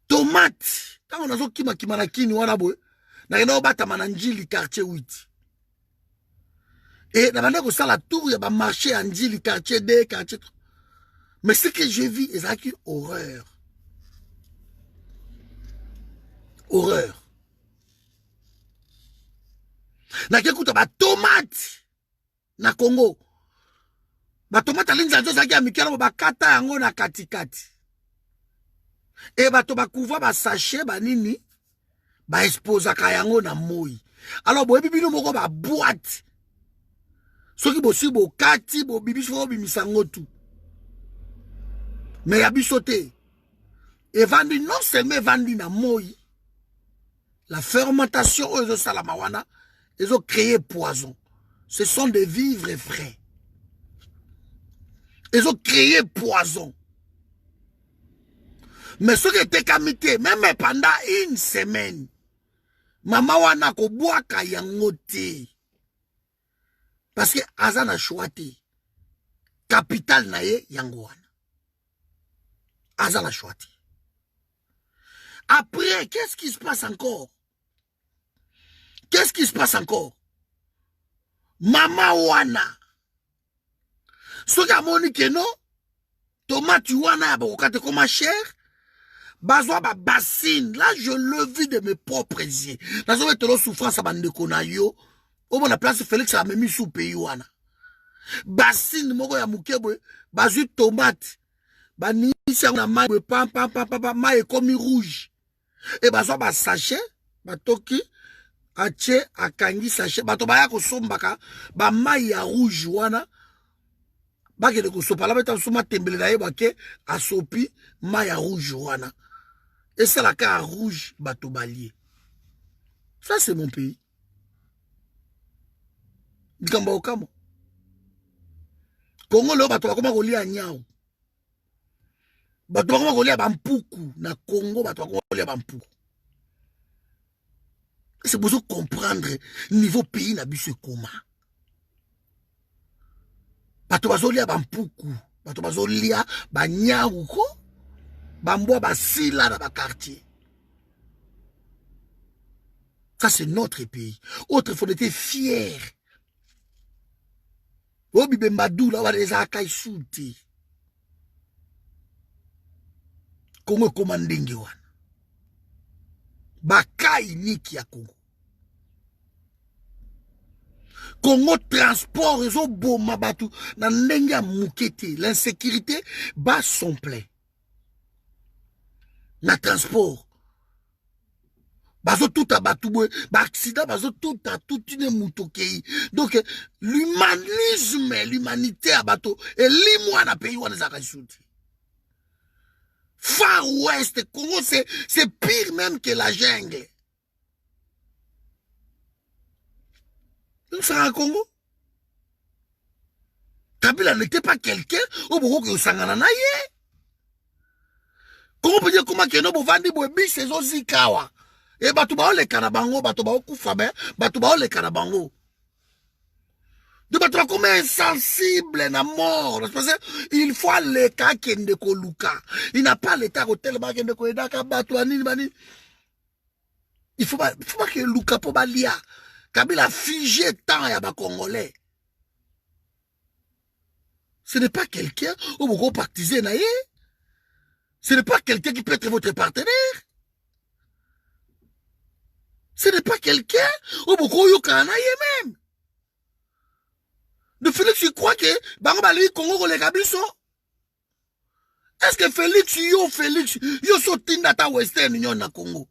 tomate. Tant on a zo kima na kini wana boy, na ino bata mananjili quartier 8. Et na bande ko sala tour ya ba marché anjili quartier 2, quartier 3. Mais ce que je vis est une horreur. Horreur. Na kekuta ba tomate na Congo. Ba tomate alinza zo zaki amikela ba kata yango na katikati. E ba to ba couvre ba sachet ba nini ba expose ka yango na moi. Alors bo bibino moko ba boîte. Soki bo si bo kati bo bibi fo bimisango tout. Mais ya bisoté. Et vandi non seulement vandi na moi. La fermentation, ils ont créé poison. Ce sont des vivres frais. Ils ont créé poison. Mais ce qui était kamité, même pendant une semaine, maman wana ko boaka yangote. Parce que Azan a choisi. Capital naye yangoana. Azan a choisi. Après, qu'est-ce qui se passe encore? Qu'est-ce qui se passe encore? Mama wana. Ce qui a monique non? Tomate wana ya bakokate comme cher. Bazwa ba bassine. Là, je le vis de mes propres yeux. Dans ce moment, souffrance à bandeko na yo. Au moins, la place Félix a même mis sous pays wana. Bassine moko ya mukebwe. Bazu tomate. Bani si on a ma ma comme rouge. Et bazwa ba sachet. Batoki. Ache akangi sachet bato baya ko sombaka ba mai ya rouge wana bakele ko sopa la beta soma tembele na ye bake asopi mai ya rouge wana et c'est la carte rouge bato balié. Ça c'est mon pays. Dikamba okamo Congo lo bato bakoma kolia nyao bato bakoma kolia bampuku na Congo bato bakoma kolia bampuku. C'est besoin de comprendre niveau pays n'a bu ce coma. bato bazolia bampuku, bato bazolia banyaruko, bamboa basila na quartier. Ça c'est notre pays. Autrefois on était fiers. Obi Bembadou là les akai souti. Congo commanding wana. Bakai niki ya Congo. Congo transport réseau boma batu na ndenge ya mukete, l'insécurité bat son plein. Na transport bazo tout à batoué, accident bazo tout à toute une moutokei. Donc l'humanisme, l'humanité à bateau et l'imoine na pays où on les a rajoutés. Far West, Congo c'est pire même que la jungle. Nous sommes en Congo. Kabila n'était pas quelqu'un au bout que sangana na ye. Comment peut dire comment que no bovandi boebi c'est zikawa. Et batu ba ole kanabango, batu ba okufa ben, batu ba ole kanabango. De batu comme insensible na mort, parce que il faut le cas kende ko luka. Il n'a pas l'état hôtel ba kende ko edaka batu anini bani. Il faut pas que luka po balia. Kabila figé tant ya ba congolais. Ce n'est pas quelqu'un où vous partisez naïe. Ce n'est pas quelqu'un qui peut être votre partenaire. Ce n'est pas quelqu'un où beaucoup yokana même. De Félix, tu crois que Bangobali Congo les Gabiso? Est-ce que Félix, yo sotin data Western Union na Congo?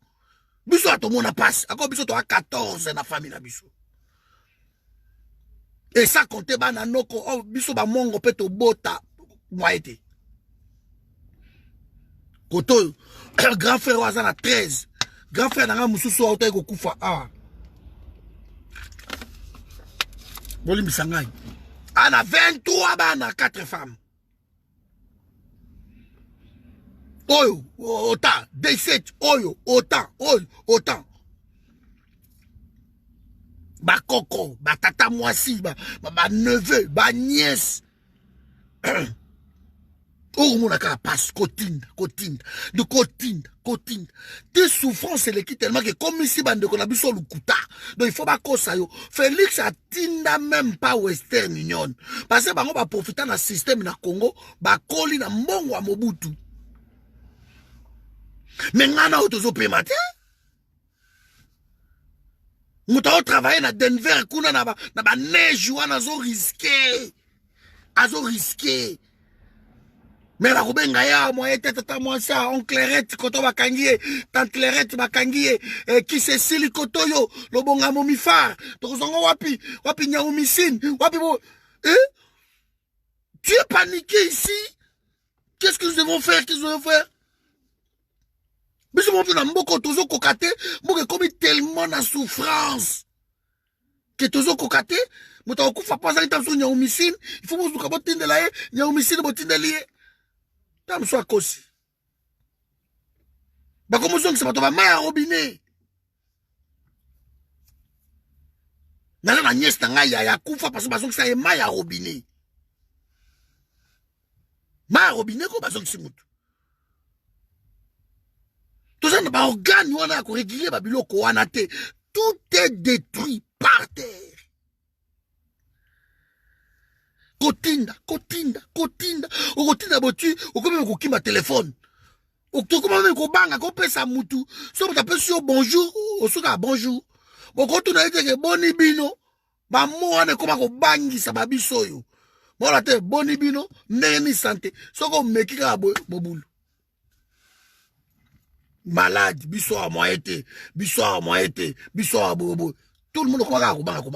Biso a tout le monde passe. Encore biso to a 14 na famille na biso. Et ça compte bana noko oh biso ba mongo peto bota moité. Koto grand frère Wazana 13. Grand frère n'a mususu auto ko kufa ah. Boli misangai. Ana 23 bana 4 femmes. Oyo, autant, 17, oyo, autant. Ba koko, ba tata mwasi, ba neveu, ba nièce. Oh, mon akara passe, cotinda. Tes souffrances, c'est l'équipe tellement que comme ici, bande qu'on a vu sur le kuta. Donc, il faut pas qu'on ça yo. Félix a tinda même pas Western Union. Parce que, bah, on va profiter d'un système na Congo, bah, koli na mbongo à Mobutu. Mais, on a auto pe matin. On a travaillé na Denver, kuna na ba neige, on a risqué. Mais la Rubenga ya moi tata moi ça on Clairette koto bakangie tante Clairette bakangie qui c'est sili koto yo lo bonga momifar to zongo wapi nyaomisine wapi bo tu es paniqué ici. Qu'est-ce que nous devons faire? Biso mo na mboko tozo kokate mboke comme tellement na souffrance que tozo kokate moto okufa pas ça intention nyaomisine il faut vous kabotinde la nyaomisine botinde lié. Tam soit kosi. Bah comment ça que c'est pas toi ma robinet. Nala na nièce tanga ya kufa parce que ça est ma robinet. Ma robinet ko bazon simutu. Tout ça na ba organe wana ko régulier ba biloko wana te. Tout est détruit par terre. Kotinda. Kotinda botu, okome ko kima téléphone. Okoma me ko banga ko pesa mutu. So ta pesa bonjour, osoka bonjour. Boko tu na ite ke boni bino. Ba mo ane koma ko bangi sa babiso yo. Mo la te boni bino, neni santé. So ko mekika bobulu. Malade, biso a moité, biso a bobo. Tout le monde koma ko banga.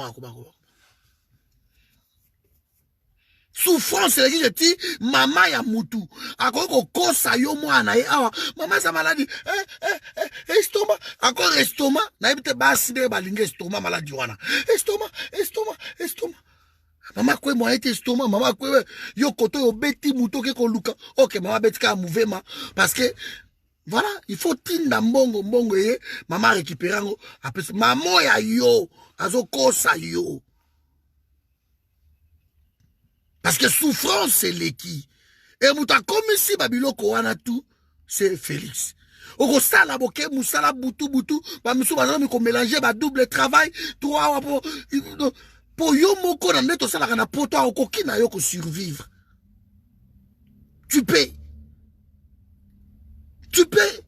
Souffrance, c'est que je dis, maman ya mutu. Encore ko kosa yo mwana e awa. Maman sa maladie. Estomac. Encore estomac. Na ebite basi de balinge estomac maladie wana. Estomac. Maman kwe mwa ete estomac. Maman kwe yo koto yo beti muto ke ko luka. Ok, maman beti ka mouvement. Parce que, voilà, il faut tinda mbongo ye. Maman récupérango. Après, maman ya yo. Azo kosa yo. Parce que souffrance, c'est l'équi. Et mouta comme ici, babiloko wana tout, c'est Félix. Oko sala boke, moussala boutou boutou, ba moussou bazan mi ko mélanger ba double travail, toi pour yo moko na neto sala kana poto oko kina yo ko survivre. Tu paies. Tu paies.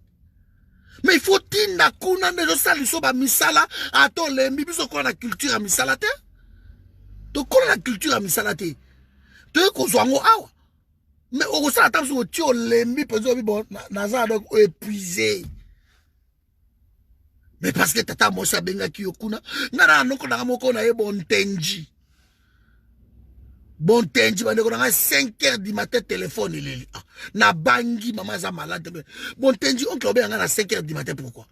Mais il faut tinda kuna ne sali so ba misala ato lembi biso ko na culture a misala te. To ko na culture a misala te. To ko zwango awa. Mais au ça attends sur tio lembi peso bi bon naza donc épuisé. Mais parce que tata mo sa benga ki yokuna ngana noko na moko na e bon tenji. Bon tenji ba ndeko na 5h du matin téléphone il na bangi maman za malade. Bon tenji oncle obe ngana 5h du matin pourquoi?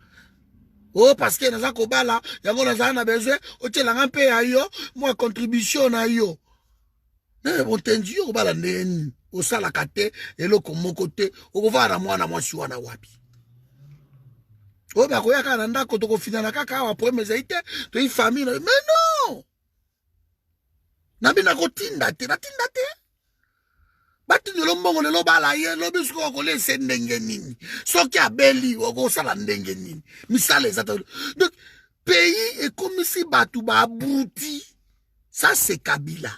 Oh parce que naza ko bala yango naza na besoin o tela ngampe ayo moi contribution na yo. Mais bon tenji yo bala neni. Au salakate et le comme mon côté au va à moi na moi sur na wapi o ba ko yaka nanda ko to ko finana kaka wa po mezaite to une famille mais non na bina ko tinda te bati de lombongo le lobala ye lobi sko ko le sendenge nini soki abeli o ko sala ndenge nini misale za donc pays est comme si batu ba abouti ça c'est Kabila.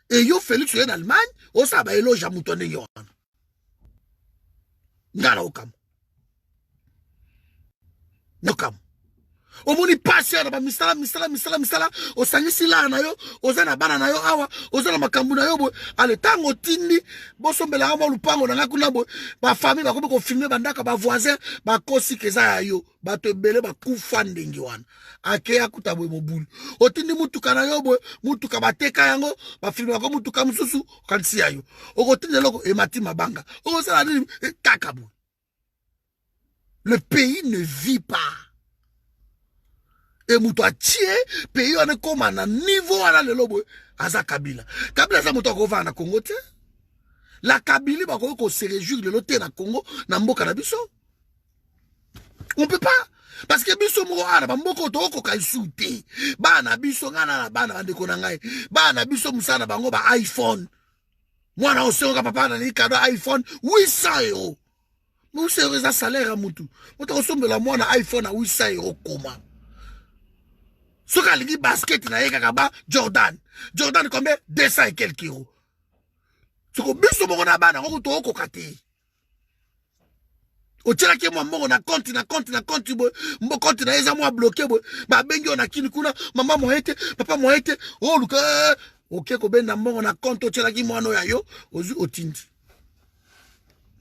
Et yo Félix en Allemagne, o sa ba elo jamutone yo. Ngala okam. Nokam. O moni passer na ba misala o sangisi la na yo, o za na bana na yo awa, o za na makambu na yo bo, ale tango tindi, bo sombela ngamo lupango na ngakuna bo, ba famille ba ko filmer bandaka ba voisin, ba kosi keza ya yo, ba to bele ba kufa ndengi wana. Ake akutabwe mobulu. Otindi mutuka na yo bo, mutuka bateka yango, ba filmer ko mutuka mususu kansi ya yo. Okotinde loko emati mabanga. O za na takabo. Le pays ne vit pas. Et mouto a tié, pays on est comme à niveau à la lobo, aza Kabila. Kabila ça mouto ko va na Congo te. La Kabila ba ko se réjouir de l'autre na Congo, na mboka na biso. On peut pas. Parce que biso mo ana ba mboko to ko kai souté. Ba na biso ngana na bana bande ko na ngai. Ba na biso musana bango ba iPhone. Moi na osenga papa na ni cadeau iPhone 800 €. Nous c'est un salaire à moutou. Mouto ressemble la moi na iPhone à 800 € comment? Ce qui a dit basket na yekakaba Jordan combien 200 et quelques euros. Ce que biso mo na bana ko to ko kate. O tira ke mo mo na compte bo mbo compte na eza mo bloqué bo ba bengi ona kini kuna maman mo ete papa mo ete o luka OK ko benda mo na compte o tira ki mo no ya yo ozu otindi.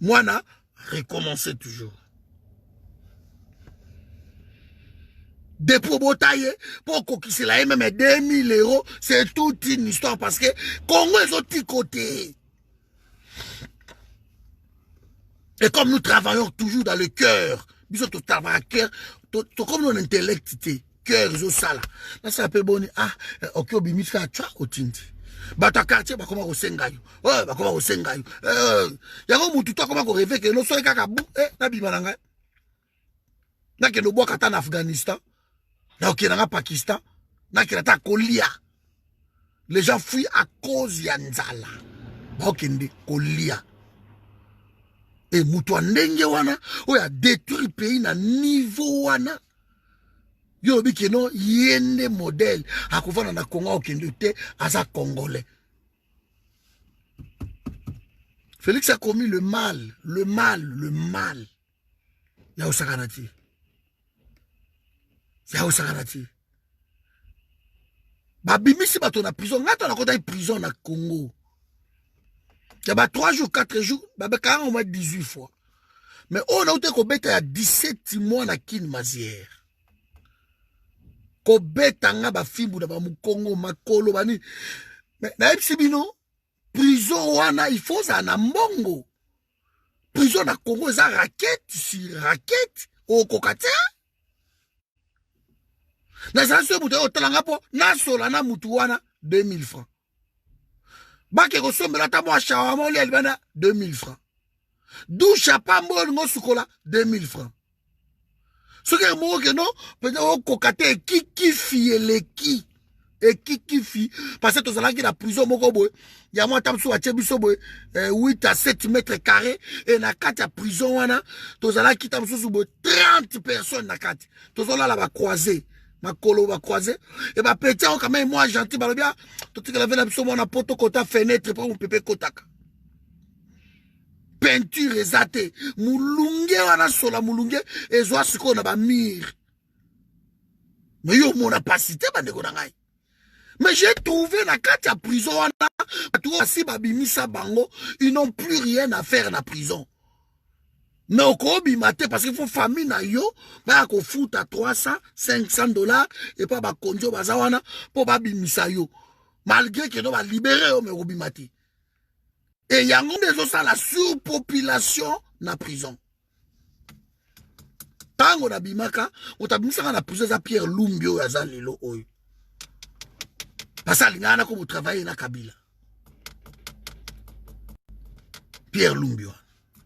Mwana recommencer toujours. Depuis Botaye, pour qu'on se la même 2000 €, c'est toute une histoire parce que Congo est autre côté. Et comme nous travaillons toujours dans le cœur, nous tout travail à cœur, comme nos intellect, cœur, ça là. Là, ça peut bon, ok, obimi fait tu au tindi. Bata quartier, bah comment au sengayo. Ouais, bah comment au sengayo. Yango mutu toi comment on rêve que nous soyons kakabou, na bimalanga. Na que nous bois kata en Afghanistan. Na okina Pakistan, na kirata kolia. Les gens fuient à cause yanzala. Ba okende kolia. Et mutu ndenge wana, oya détruit pays na niveau wana. Yo biki no yende modèle akufana na Congo okende te asa congolais. Félix a commis le mal. Ya osakanati. Ya osakanati. Ba bimisi bato na prison, ngata na kota prison na Congo. Ya ba 3 jours, 4 jours, ba ka au moins 18 fois. Mais on a été kobeta ya 17 mois na kin mazière. Kobeta nga ba fimbu na ba mukongo makolo bani. Mais na ebsibino prison wana il faut ça na mbongo. Prison na Congo za raquette sur raquette au kokate. Na sanso mutu o talanga po na sola na mutu wana 2000 francs. Bake ko sombela ta mo shawa mo le albana 2000 francs. Douche à pas mo ngo sukola 2000 francs. Ce que mo que non peut-être au kokate qui fiele qui et kikifi parce que tozalaki na prison moko boy ya moi tamsu a biso boy 8 à 7 mètres carrés et na kati ya prison wana tozalaki tamsu boy 30 personnes na kati tozolala ba croiser makolo ba croiser et ba petit quand même moi gentil ba bien to tikala vena biso mona poto kota fenêtre pour mon pépé kotaka peinture ezate mulunge wana sola mulunge ezwa siko na ba mur. Mais yo mon apacité bandeko na ngai. Mais j'ai trouvé na kati ya prison wana batu asi babimisa bango, ils n'ont plus rien à faire na prison. Mais au kobimate parce qu'il faut famille na yo ba ko fout à 300 500 dollars et pas ba konjo bazawana pour babimisa yo. Malgré que no ba libérer yo mais kobimate. Et yango dezo sa la surpopulation na prison. Tango na bimaka, otabimisa na prison za Pierre Lumbi oyo aza lelo oyo. Parce alingana ko travailler na Kabila. Pierre Lumbi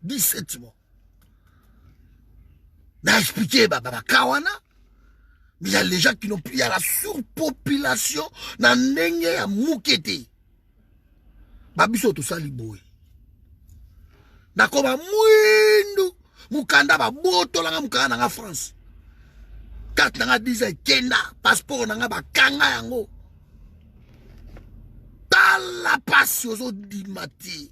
17 mois. Na expliqué baba kawana. Mais il y a les gens qui n'ont plus, il y a la surpopulation na ndenge ya mukete. Babiso to sali boy. Nakoba mwindu mukanda ba boto langa mukanda nga France. Carte nga 10 kenda passeport nga ba kanga yango. Tala pasi ozo dimati.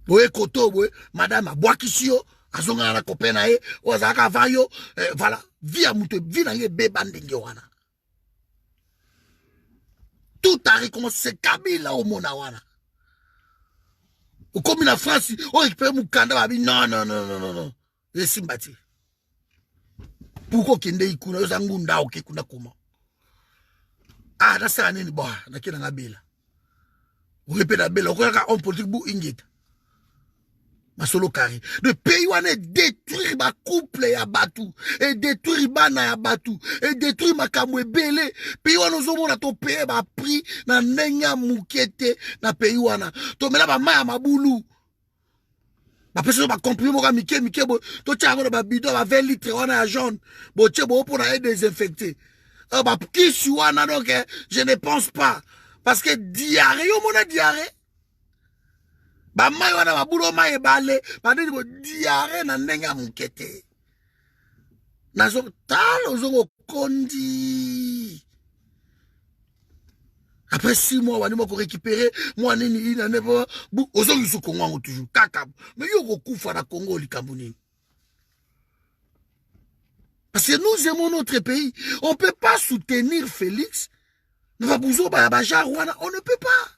Boye koto boye madame abwakisio azonga na kopena e ozaka vayo voilà via muto vina nge beba ndenge wana. Tout a recommencé Kabila au mona wana. Ou comme en France, on récupère mon candidat, babi non. Et sympathie. Pourquoi kende ikuna yo zangunda oke kuna kuma. Ah, na sa nini boa, na kina na bela. Ou répète bela, on connaît un politique bou ingeta. Ma solo carré. Le pays où on est détruit ma couple ya batu, et détruit bana ya batu, et détruit ma kamwe belé. Pays où on a ton pays ba prix na nenya mukete na pays où on a. To mela ba maya maboulou. Ba personne ba comprimé moka mike bo. To tiango ba bidon ba 20 litres on a jaune. Bo tche bo pour na désinfecter. Ba qui wana donc je ne pense pas parce que diarrhée yo mona diarrhée. Ba mai wana mabulo mai bale badini bo diarrhée na ndenga mukete nazo talo zongo kondi après 6 mois wani moko récupérer moi nini ina nebo bu ozongi su Congo toujours kaka mais yo ko kufa na Congo likambo nini parce que nous aimons notre pays on peut pas soutenir Félix on ne peut pas.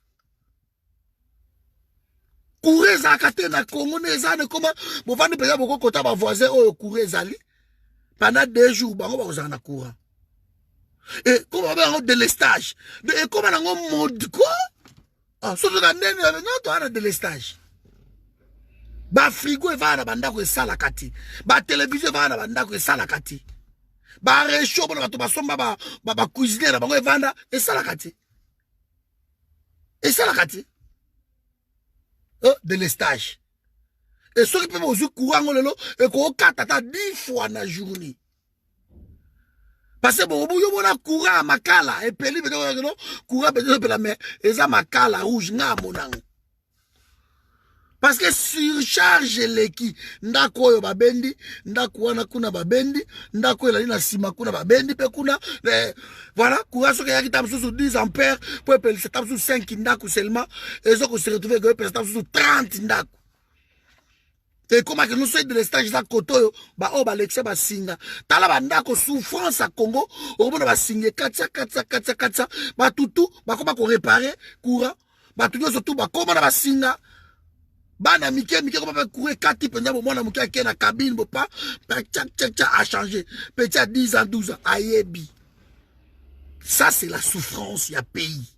Courir zakate na Congo nezane comment bon vandi pesa boko kota ba voisin oyo courir zali pendant 2 jours bango ba kozana courant et comment ba délestage et comment nango mode quoi ah so na nene non to ana délestage ba frigo e va na banda ko sala kati ba télévision va na banda ko sala kati ba réchaud bona to ba somba ba cuisinier bango e vanda e sala kati de l'estage. Et ceux qui peuvent aussi courant et qu'on katata 10 fois dans la journée. Parce que bon, yo mona courant makala et peli courant de la mer et ça makala rouge nga monang. Parce que surcharge leki ndako yo babendi ndako wana kuna babendi ndako ela na sima kuna babendi pe kuna voilà courant so yaki tam sous 10 ampères pour pe c'est tam sous 5 ndako seulement et so ko se retrouver que pe tam sous 30 ndako et comment que nous sommes de l'estage za koto ba o ba lexe ba singa tala ba ndako souffrance à Congo o bona ba singa katsa ba tutu ba koma ko réparer courant ba tutu surtout ba koma na ba singa bana mike ko pa courir 4 penza bo mwana muke akena na cabine bo pa a changé petit à 10 ans 12 ans ayebi ça c'est la souffrance ya pays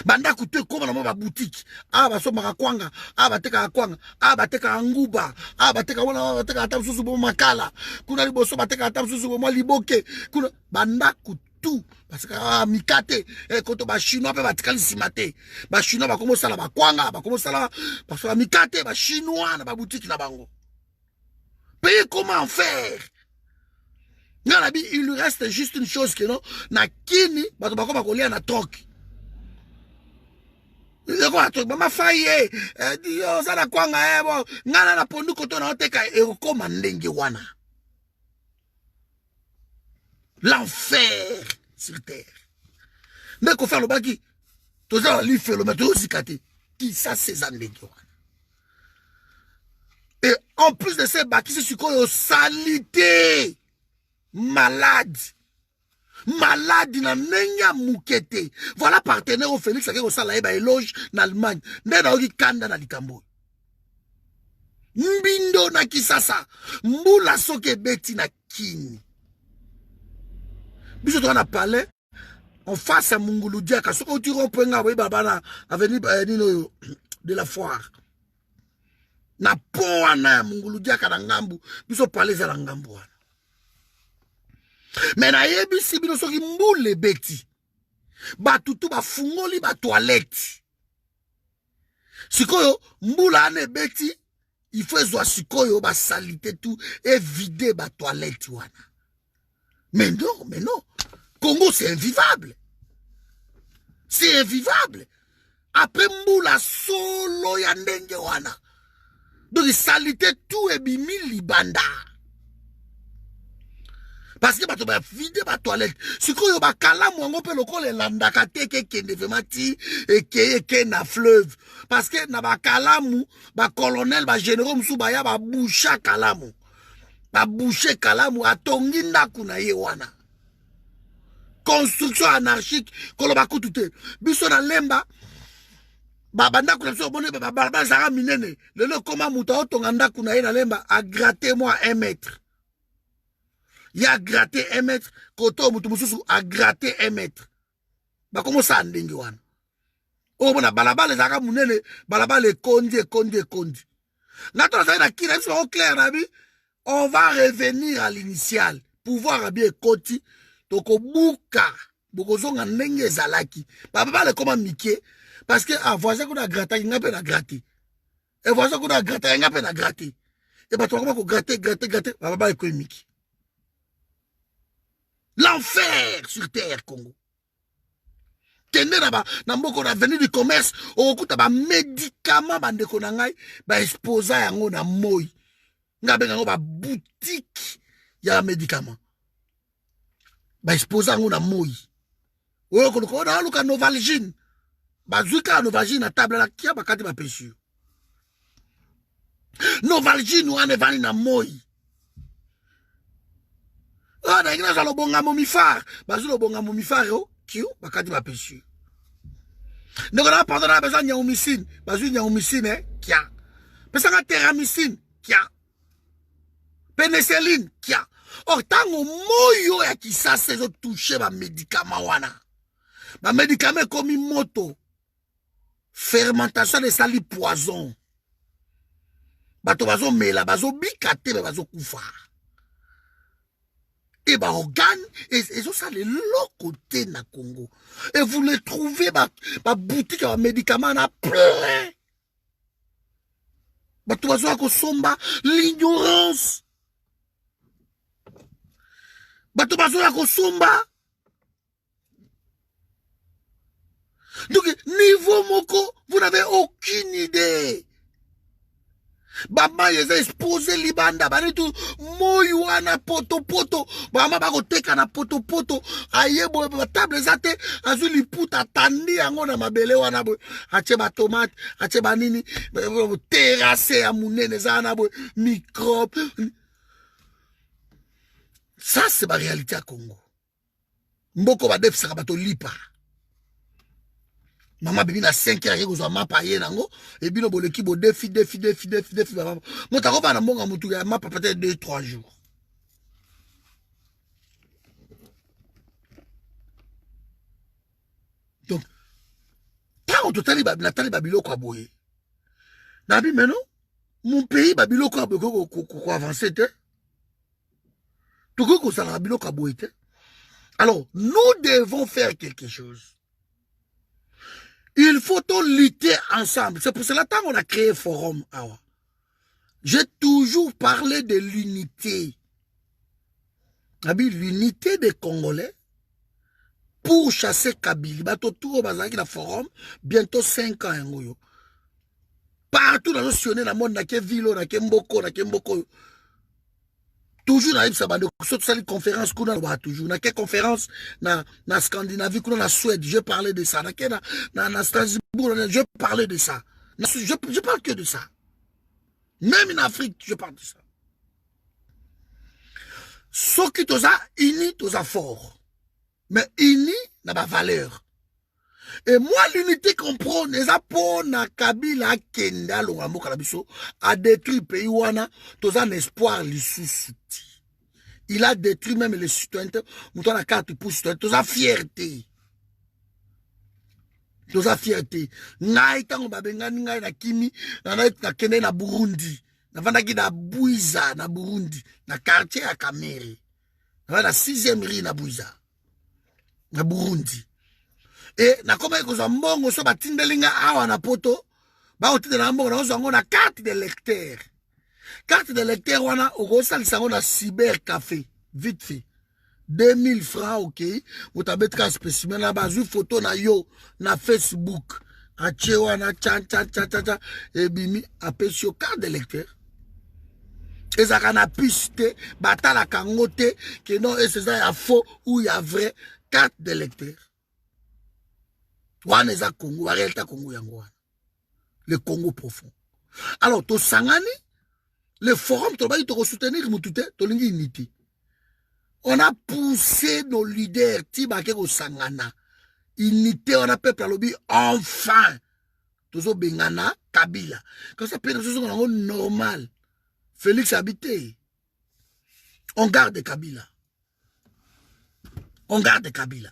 banda kutu koma na ba boutique ba so makakwanga ba teka kwanga ba teka nguba ba teka wana ba teka ata susu bo makala kuna liboso ba teka ata susu bo liboke kuna banda kutu parce que mikate koto ba chinois pe ba tikali simate ba chinois ba komo sala ba kwanga ba komo sala parce que mikate ba chinois na ba boutique na bango payer comment faire Il lui reste juste une chose que non, na kini, bato bako bakolia na troc. Il quoi troc, mama faye, yo sana kwanga bon, ngana na pondu koto na oteka e koma ndenge wana. L'enfer sur terre. Mais qu'on fait le baki, tout ça lui fait le mettre aussi kate. Qui ça c'est ndenge wana. Et en plus de ces baki, c'est sur quoi salité. Malade. Malade na nenya mukete. Voilà partenaire au Félix qui au sala eba éloge en Allemagne. Nena oki kanda na likambo. Mbindo na kisasa. Mbula soke beti na kini. Biso to na parler en face à Mungulu Diaka. Soko tu rompenga we babana avenue de la Foire. Na poa na Mungulu Diaka na ngambu. Biso parler za na ngambu wana. Mais na yebi si bino soki mbule beti batutu bafungoli ba toilette sikoyo mbula ane beti il faut ezwa sikoyo ba salite tout et vider ba toilette wana. Mais non Congo c'est invivable, c'est invivable. Après mbula solo ya ndenge wana donc salite tout et bimi libanda. Parce que tu vas vider ma toilette. Si tu as kalamu on peut le coller landakate qui ne veut mati et qui na fleuve. Parce que na ba kalamu ba colonel ba général msubaya ba boucha kalamu. Ba boucher kalamu atongi ndaku na ye wana. Construction anarchique koloba kutute. Biso na lemba ba banda kuna so bone ba zara minene. Lelo koma muta otonga ndaku na ye na lemba a gratter moi 1 mètre. Il a gratté 1 mètre, koto mutumussu a gratté 1 mètre. Bah comment ça ndenge wana? Oh bona balaba les zaka munene, balaba les kondi. Nato ça na kina c'est clair na bi. On va revenir à l'initial. Pouvoir bien koti toko buka. Bokozonga ndenge zalaki. Baba le comment mike parce que voisin qu'on a gratté, il n'a pas gratté. Et voisin qu'on a gratté, il n'a pas gratté. Et bah toi comment gratter, baba le miki. L'enfer sur terre, Congo. Tende na mboko na venu du commerce, okuta ba médicament bande konangai, ba exposa yango na moi. Ngabe yango ba boutique ya médicament. Ba exposa yango na moi. Oyo ko na luka Novalgine. Ba zuka Novalgine na table la kia ba kati ba peshu. Novalgine wane vani na moi. Ah, na igna zalo bonga momifar. Bazulo bonga momifar yo, kiyo, bakati ba peshu. Ndoko na pardon na besoin nya homicide. Bazu nya homicide kia. Pesa nga teramycine kia. Pénicilline kia. Or tango moyo ya kisasa zo toucher ba médicament wana. Ba médicament comme moto. Fermentation de sali poison. Bato bazo mela, bazo bikate, bazo kufa. Et bah organes, et ça les l'autre côté na Congo. Et vous les trouvez, bah boutique à médicaments na plein. Bah tu vas voir somba l'ignorance. Bah tu vas voir somba. Donc niveau moko, vous n'avez aucune idée. Baba yeza exposé libanda banitu moywana poto bama bako teka na poto ayebo ba table zate azu liputa tandi yango na mabele wana bo ache ba tomate ache ba nini terrasse ya munene zana bo microbe. Ça c'est la réalité à Congo. Mboko ba def saka bato lipa. Maman bibi na 5 heures ko zo mapa ye nango et bino boleki bo défi baba motako bana mbonga mutu ya mapa peut-être 2-3 jours. Donc tant total babilo ko boye na bi maintenant mon pays babilo ko avancer te tout ko ça babilo ko boye te. Alors nous devons faire quelque chose. Il faut lutter ensemble. C'est pour cela qu'on a créé Forum Awa. J'ai toujours parlé de l'unité. l'unité des Congolais pour chasser Kabila. Bato tour bazaki la forum, bientôt 5 ans. Partout dans le monde, na ke vilo, na ke mboko, toujours na ça bande surtout ça les conférences qu'on a toujours na quelle conférence na Scandinavie qu'on a Suède, je parlais de ça na Strasbourg, je parlais de ça. Je parle que de ça. Même en Afrique, je parle de ça. Ce qui toza uni toza fort. Mais uni n'a pas valeur. Et moi, l'unité qu'on prend, les apports na Kabila Kenda, l'Ongambo Kalabiso, a détruit le pays wana, tous un espoir l'issouti. Il a détruit même les citoyens, mouton la carte pour citoyens, tous a fierté. Tous a fierté. Ngai tango babenga ngai na kimi, na kende na Burundi. Na vandaki na Buiza na Burundi, na quartier à Kamere. Na la 6e rue na Buiza. Na Burundi. Et na koma kozwa mbongo so batindelinga awa na poto ba otinde na mbongo na ozango na carte de lecteur. Carte de lecteur wana okosalisa ngo na cyber café vite fait 2000 francs OK utabetka spécimen na bazui photo na yo na Facebook ache wana cha et bimi apesio carte de lecteur. Ezaka na piste batala kangote que non et c'est ça faux ou il y a vrai carte de lecteur. Wana Congo, Congo Yangwa. Le Congo profond. Alors, to sangani, le forum, to soutenir Moutouté, to lingi unité. On a poussé nos leaders, Tibake au Sangana. Unité, on a peuple à lobby, enfin. Tozo Bengana, Kabila. Quand ça peut être normal. Félix habité. On garde Kabila. On garde Kabila.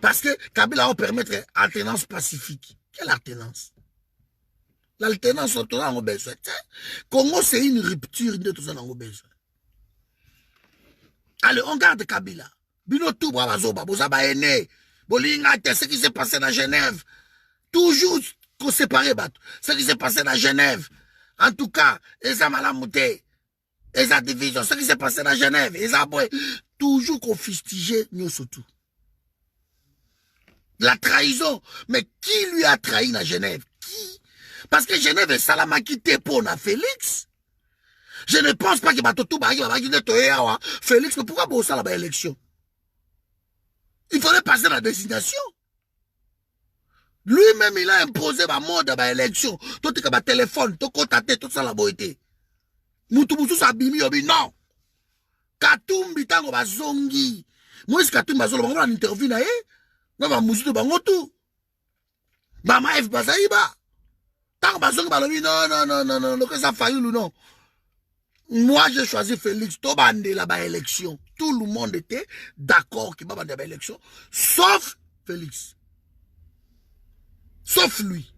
Parce que Kabila va permettre alternance pacifique. Quelle alternance? L'alternance, on a besoin. Congo, c'est une rupture de tout ça, on a besoin. Allez, on garde Kabila. Bino tout, Brabazoba, Bozaba Ene, Bolinga, ce qui s'est passé dans Genève. Toujours qu'on séparait, ce qui s'est passé dans Genève. En tout cas, Eza Malamouté, Eza Division, ce qui s'est passé dans Genève, Eza Boy, toujours qu'on fustigé, nous surtout. La trahison. Mais qui lui a trahi dans Genève? Qui? Parce que Genève est Salamaki pour na Félix. Je ne pense pas que Batotou va Félix, mais pourquoi vous ça la élection? Il fallait passer la désignation. Lui-même, il a imposé ma mode à l'élection. Tout est comme téléphone, tout contacté, tout ça la beauté. Moutou Sabimi, non. Katumbi tango bazongi. Moi, ce Katumbi bazongi, on a une interview na Mama Mousito Bangotu. Mama F. Bazaïba. Tant que balobi, non, que ça faillit ou non. Moi, j'ai choisi Félix. Tobande là-bas élection. Tout le monde était d'accord qu'il m'a bandé la élection. Sauf Félix. Sauf lui.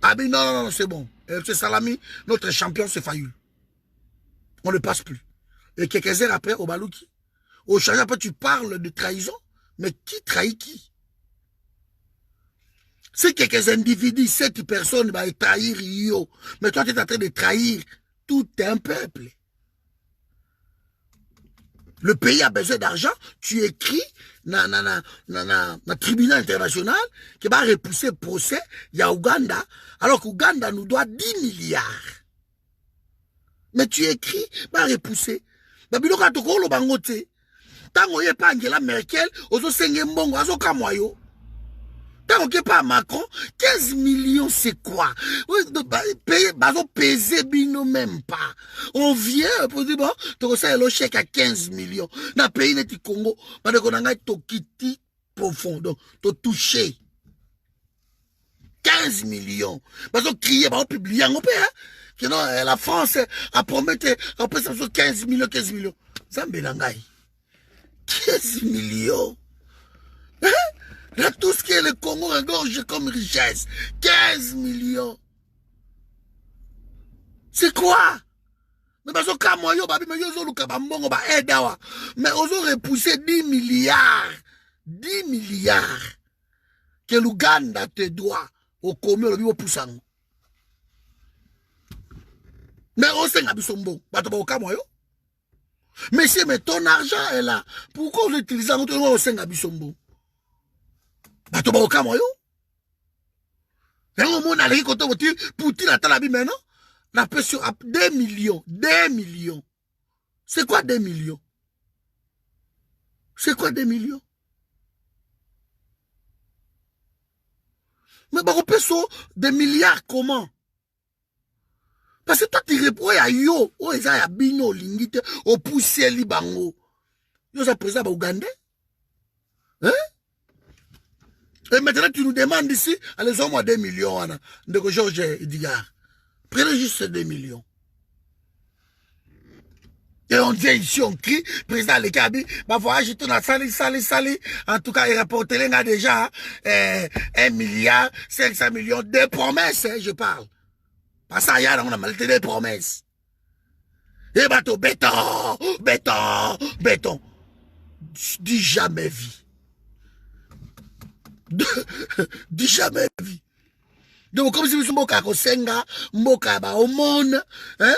Ah ben non, c'est bon. C'est Salami, notre champion, c'est Fayoul. On ne passe plus. Et quelques heures après, au Balouki, au Chagrin, après, tu parles de trahison. Mais qui trahit qui? Si quelques individus, 7 personnes vont trahir yo, mais toi tu es en train de trahir tout un peuple. Le pays a besoin d'argent, tu écris dans le tribunal international qui va repousser le procès, il y a Ouganda, alors qu'Ouganda nous doit 10 milliards. Mais tu écris, va repousser. Tango ye pas Angela Merkel, ozo senge mbongo, azo kamoyo. Tango ye pas Macron, 15 millions c'est quoi? Bazo peser bino même pas. On vient pour dire bon, tu sais le chèque à 15 millions. Na pays neti Congo, parce qu'on a to kiti profond, donc to touché. 15 millions. Bazo crier, bazo publier en pays, que non, la France a promis, on peut 15 millions. Ça me bélangaï. 15 millions. Hein? Là, tout ce qui est le Congo regorge comme richesse. 15 millions. C'est quoi? Mais parce que moi, mais ils ont repoussé 10 milliards. 10 milliards. Que l'Ouganda te doit au Congo, le poussant. Mais on sait que c'est bon. Monsieur, mais ton argent est là. Pourquoi vous utilisez un autre senga bisombo? Bato ba okamo yo. Yango mona leki koto botil pour la talabi maintenant. La pression à 2 millions. 2 millions. C'est quoi 2 millions? C'est quoi 2 millions? Mais bah, on peut so des milliards comment? Parce que toi, tu réponds à yo, oh, ils ont bino lingite, au poussé li bango. Yo, ça présente à Ougandais? Hein? Et maintenant, tu nous demandes ici, allez, moi 2 millions, de Georges Edgar. Prenez juste ces 2 millions. Et on dit ici, on crie, président Lekabi, bah voilà, je tourne à sali. En tout cas, il rapporte là déjà 1 milliard, 500 millions de promesses, hein, je parle. Pas ça, on a mal des promesses. Et bateau, béton. Dis jamais vie. Dis jamais vie. Donc, comme si vous mboka kosenga, mboka ba au monde, hein,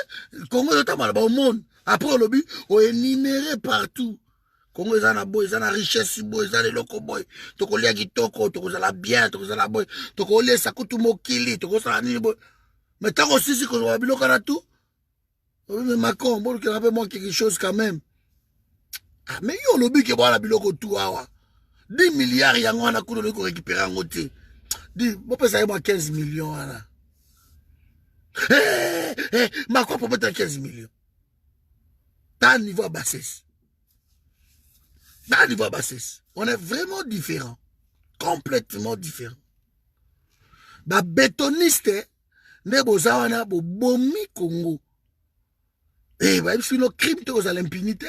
Congo notamment ba au monde. Après, le but, on est énuméré partout. Congo, ils ont la richesse, ils ont les locaux boy. Toko lia kitoko, toko zala bien, toko zala boy. Toko lia sakutu mokili, toko zala ni boy. Mais tant aussi, si qu'on a biloko na tout. Oui, mais Macron, bon, qu'il rappelle moi quelque chose quand même. Ah, mais yo, le but, qu'il y a la biloko tout, 10 milliards, il y a un coup de récupérer en côté. Dis, bon, ça y est, 15 millions, là. Macron peut mettre 15 millions. T'as un niveau à bassesse. On est vraiment différents. Complètement différents. Bah, bétoniste, ne bozawana bo bomi Congo. Eh, bah, si le crime est à l'impunité,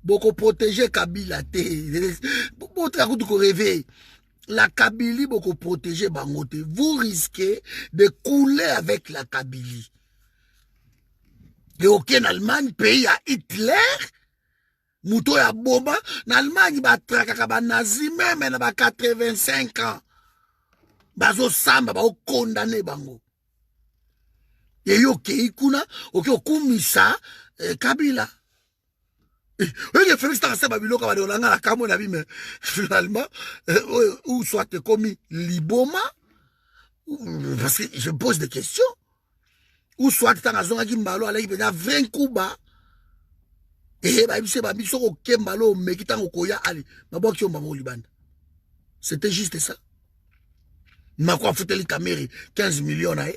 beaucoup protéger Kabila. Beaucoup réveiller. La Kabylie, beaucoup protéger Bangote. Vous risquez de couler avec la Kabylie. Et aucun Allemagne, pays à Hitler, Mouto ya Boba, l'Allemagne va traquer ba nazi même na 85 ans. Bazo samba ba condamné bango. Et yo kei kuna, okumisa Kabila. Et Félix Tarasé Babiloka va donner la camo na mais finalement ou soit commis Liboma parce que je pose des questions. Ou soit Tanazonga Kimbalo allait venir 20 coups bas. Et biso ko kembalo mekita koya ali maboko mbango libanda. C'était juste ça. Mako foutu Kameri 15 millions na.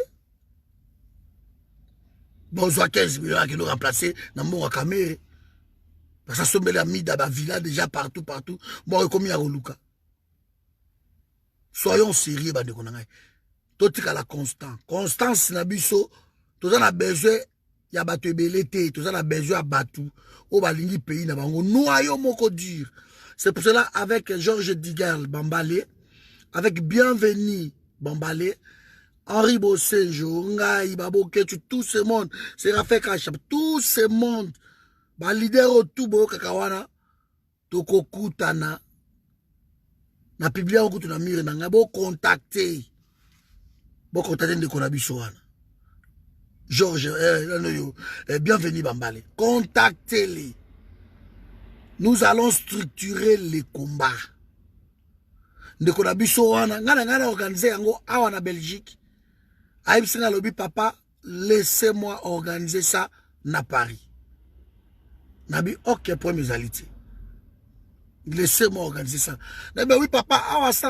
Bon soit 15 millions qui nous remplacer na mbongo Kameri. Parce que ça sombe la mida ba villa déjà partout. Bon comme ya Luka. Soyons sérieux ba de konanga. Totika la constance na biso, tous on a besoin ya batu ebelete, tous on a besoin ya batu au balingi pays na bango noyo moko dur. C'est pour cela avec Georges Digal Bambalé, avec Bienvenue Bambalé, Henri Bossé, Ngai Baboke, tout ce monde, c'est Raphaël Kachap, tout ce monde, ba leader au tout bo kakawana, toko kutana, na publia au kutu na mire na ngabo contacter. Bon, contactez de Konabisoana. Georges, Bienvenue Bambalé. Contactez-les. Nous allons structurer les combats. De Konabisoana, ngana organiser yango awa na Belgique. Aïbsinga lobi papa, laissez-moi organiser ça na Paris. Nabi ok pour mes alités. Laissez-moi organiser ça. Mais oui, papa,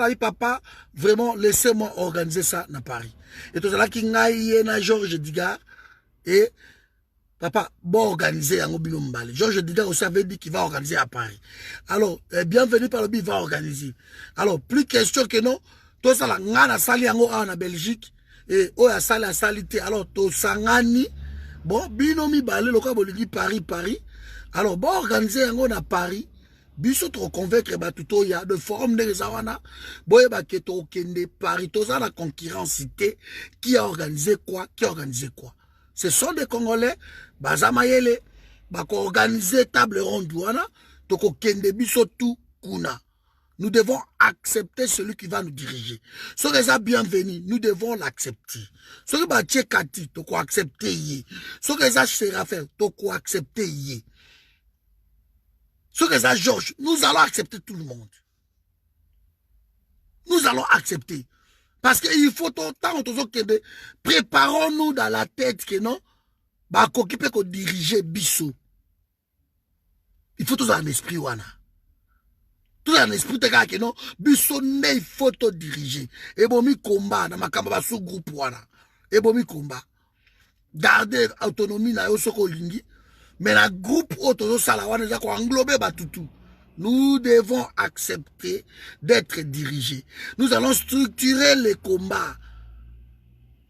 oui, papa, vraiment, laissez-moi organiser ça dans Paris. Et tout ça, qui na Georges Digar, et papa, bon organiser en Obilombale. Georges Digar aussi avait dit qu'il va organiser à Paris. Alors, Bienvenue par le il va organiser. Alors, plus question que non, tout ça, la ngana sali en Belgique, et oya sali a salité. Alors, to sangani, bon, binomi balé, le cas, Paris. Alors, bon organiser en Paris. Biso trop convaincre batuto ya de forum de zawana boye ba keto kende Paris to za la concurrence qui a organisé quoi ce sont des Congolais bazamayele ba ko organiser table ronde wana to ko kende biso tout kuna. Nous devons accepter celui qui va nous diriger. Ce qui est bienvenu, nous devons l'accepter. Ce qui est tchekati, to ko accepter yé. Ce qui est Séraphin, to ko accepter yé. Ce que ça, Georges, nous allons accepter tout le monde. Nous allons accepter. Parce qu'il faut autant que préparons-nous dans la tête que non, bah, qu'on peut diriger Bissot. Il faut tout un esprit, wana. Tout un esprit, que non, Bissot, il faut tout diriger. Et bon, mi combat, dans ma caméra sous groupe, wana. Et bon, mi combat. Garder autonomie, na yo soko lingi. Mais la groupe auto, ça la wana, ça englober, bah, tout. Nous devons accepter d'être dirigés. Nous allons structurer les combats.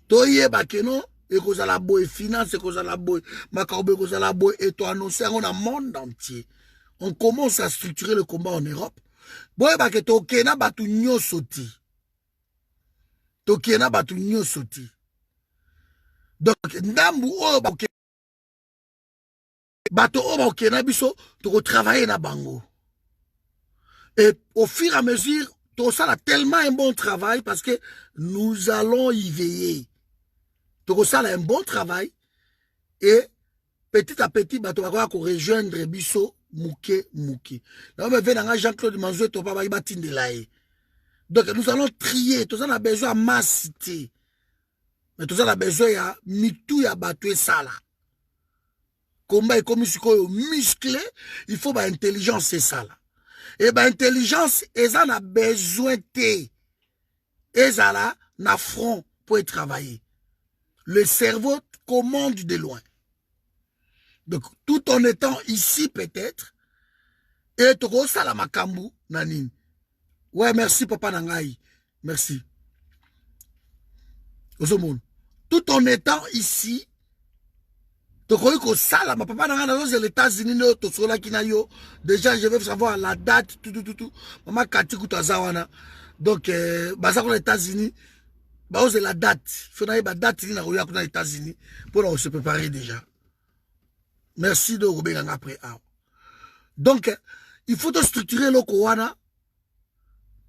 Toye bakeno, et qu'on a la boue finance, et qu'on a la boue, macabre, qu'on a la boue, et toi annoncer on a monde entier. On commence à structurer le combat en Europe. Boye baketo, kena batu nyo soti. Tokena batu nyo soti. Donc, ndambu o baketo, bato o bakena biso, toko travailler na bango. Et au fur et à mesure, tout ça a tellement un bon travail parce que nous allons y veiller. Tout ça a un bon travail et petit à petit, bah, tu vas rejoindre Bisso Mouké. Là, on va Jean-Claude Manzoué, tu vas bâtir de là. Donc, nous allons trier. Tout ça a besoin de massité. Mais tout ça a besoin de mitou ya batoué ça là. Combat et comme musclé, il faut intelligence, c'est ça là. Et ben intelligence, ils en a besoin de. Ils en a front pour y travailler. Le cerveau commande de loin. Donc, tout en étant ici peut-être, et tu ça la makambu, nanine. Ouais, merci papa Nangaï. Merci. Tout en étant ici, tu crois que ça, là, ma papa n'a c'est les États-Unis, déjà, je veux savoir la date, tout. Maman Kati Koutazawana. Donc, baza les États-Unis, bah, c'est la date. Il faut la date, il y a les États-Unis, pour se préparer déjà. Merci de Robert après. Donc, il faut te structurer le Kowana.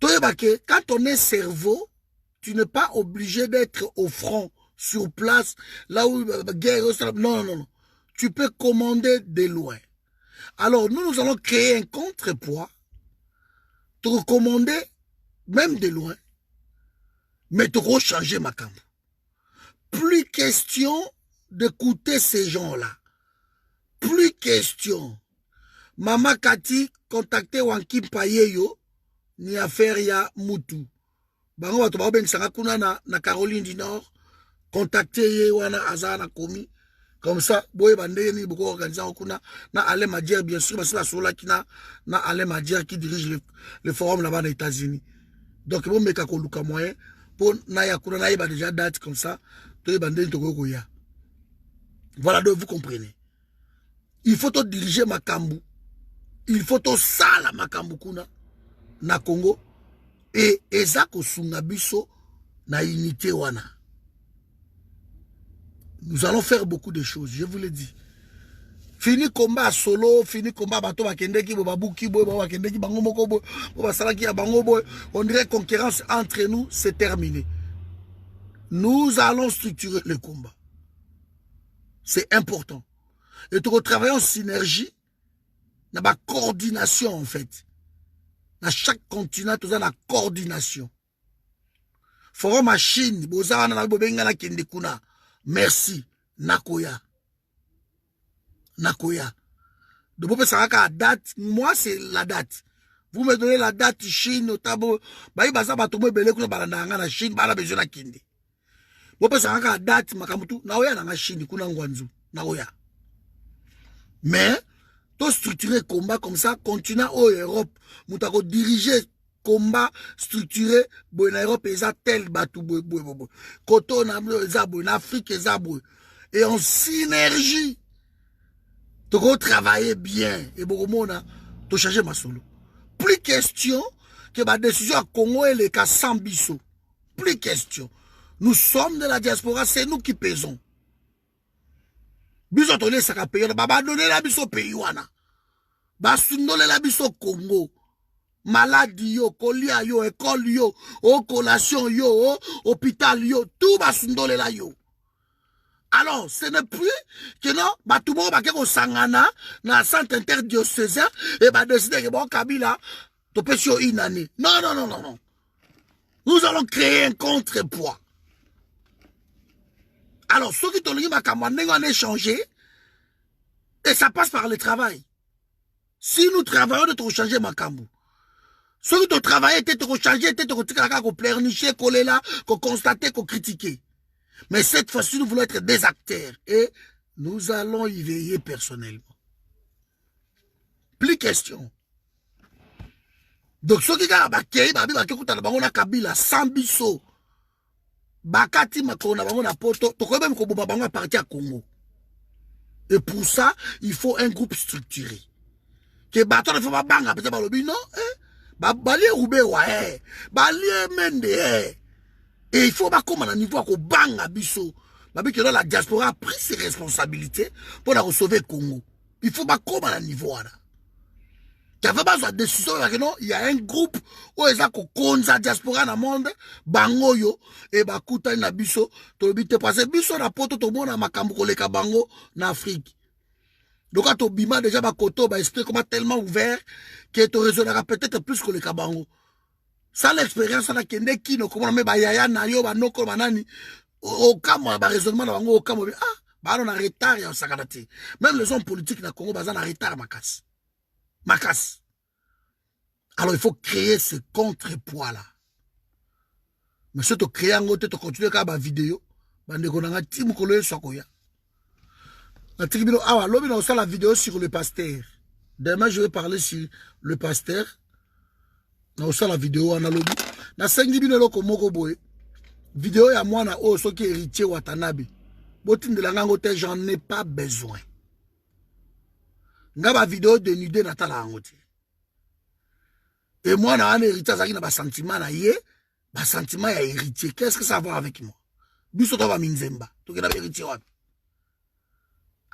Quand on est cerveau, tu n'es pas obligé d'être au front, sur place, là où guerre, non. Tu peux commander de loin. Alors, nous allons créer un contrepoids, te recommander même de loin, mais te rechanger ma camp. Plus question d'écouter ces gens-là. Plus question. Mama Kati, contacter Wankim Payeyo, ni affaire ya Moutou. Bango watu bao ben sanga kuna na Caroline du Nord, contacter ye wana azana komi. Comme ça, boye bandé ni beaucoup organisé kuna na Alain Madier bien sûr parce que la sola qui na Alain Madier qui dirige le forum là-bas aux États-Unis. Donc bon meka ko luka moyen pour na ya kuna na yeba déjà date comme ça, to bandé to ko ya. Voilà, donc vous comprenez. Il faut te diriger Makambu. Il faut te sala Makambu kuna na Congo et ezako sungabiso na unité wana. Nous allons faire beaucoup de choses, je vous le dis. Fini combat solo, fini combat bato bakendeki babuki boy bakendeki bango moko boy basalaki ya bango boy. On dirait concurrence entre nous, c'est terminé. Nous allons structurer le combat. C'est important. Et tu travailles en synergie, dans la coordination en fait. Dans chaque continent, tu as la coordination. Forum machine, bozana na bobenga na kendekuna. Merci, Nakoya. De vous ça à date, moi c'est la date. Vous me donnez la date Chine au tableau. Bah baza batomo belé kuna balanda na Chine bala besoin na kinde. Vous pouvez ça à date makamutu naoya na Chine kuna ngwanzu naoya. Mais tout structurer combat comme ça, continent au Europe, moutako diriger combat structuré, bon en Europe eza tel batou boy. Koto na zabou, en Afrique zabou. Et en synergie. Tu vas travailler bien. Et beaucoup de monde, tu changer ma solo. Plus question que ma décision à Congo et les cas sans biso. Plus question. Nous sommes de la diaspora, c'est nous qui pesons. Biso tolé ça ka payer, baba donner la biso pays wana. Ba sundole la biso Congo. Maladie yo, kolia yo, école yo, collation yo, hôpital yo, tout ba sundole la yo. Alors, ce n'est plus que non, tout le monde va au Sangana, dans le centre interdiocésain, et va décider que bon, Kabila, tu peux sur une année. Non, non, non, non, non. Nous allons créer un contrepoids. Alors, ceux qui t'ont dit, on a échangé, et ça passe par le travail. Si nous travaillons de te changer Makambu, ceux qui t'ont travaillé, t'es changer, t'es te pleurnicher, coller là, qu'on constater, qu'on critiquer. Mais cette fois-ci, nous voulons être des acteurs. Et nous allons y veiller personnellement. Plus question. Donc, ceux qui ont bakei, Kabila, sans biso, bakati makona, na poto, to même ko partir à Congo. Et pour ça, il faut un groupe structuré. Que bateau ne faut pas banga, peut-être pas le non, bali roubé wa, bali mende, et il faut pas comme à un niveau à banga biso. Que la diaspora a pris ses responsabilités pour la sauver Congo. Il faut pas comme à un niveau là. Tu avais besoin de décision, il y a un groupe où ils ont konza diaspora dans le monde, bango yo, et bakuta na biso, to bite passé biso na poto to mona makambo koleka bango na Afrique. Donc quand tu bima déjà bakoto, esprit comment tellement ouvert que tu raisonnera peut-être plus que le kabango. Ça l'expérience na kende kino comment me bayaya na yo banoko banani au cas moi ba raisonnement na bango au cas moi ba on a retard ya sakanati. Même les hommes politiques na Congo bazan na retard makas. Makas. Alors il faut créer ce contrepoids là. Monsieur tu créer un côté tu continuer ka ba vidéo bande ko na timu ko le sokoya. Ah, l'homme a la vidéo sur le pasteur. Demain, je vais parler sur le pasteur. On a la vidéo en alobi. Na 5 minutes ko boy. Vidéo ya moi na o so qui héritier Watanabe. Botin de la ngangote, j'en ai pas besoin. Nga ba vidéo de nudé na tala ngote. Et moi na un héritier ça qui na ba sentiment na yé, ba sentiment ya héritier. Qu'est-ce que ça va avec moi? Biso to ba minzemba. To ke na héritier wa.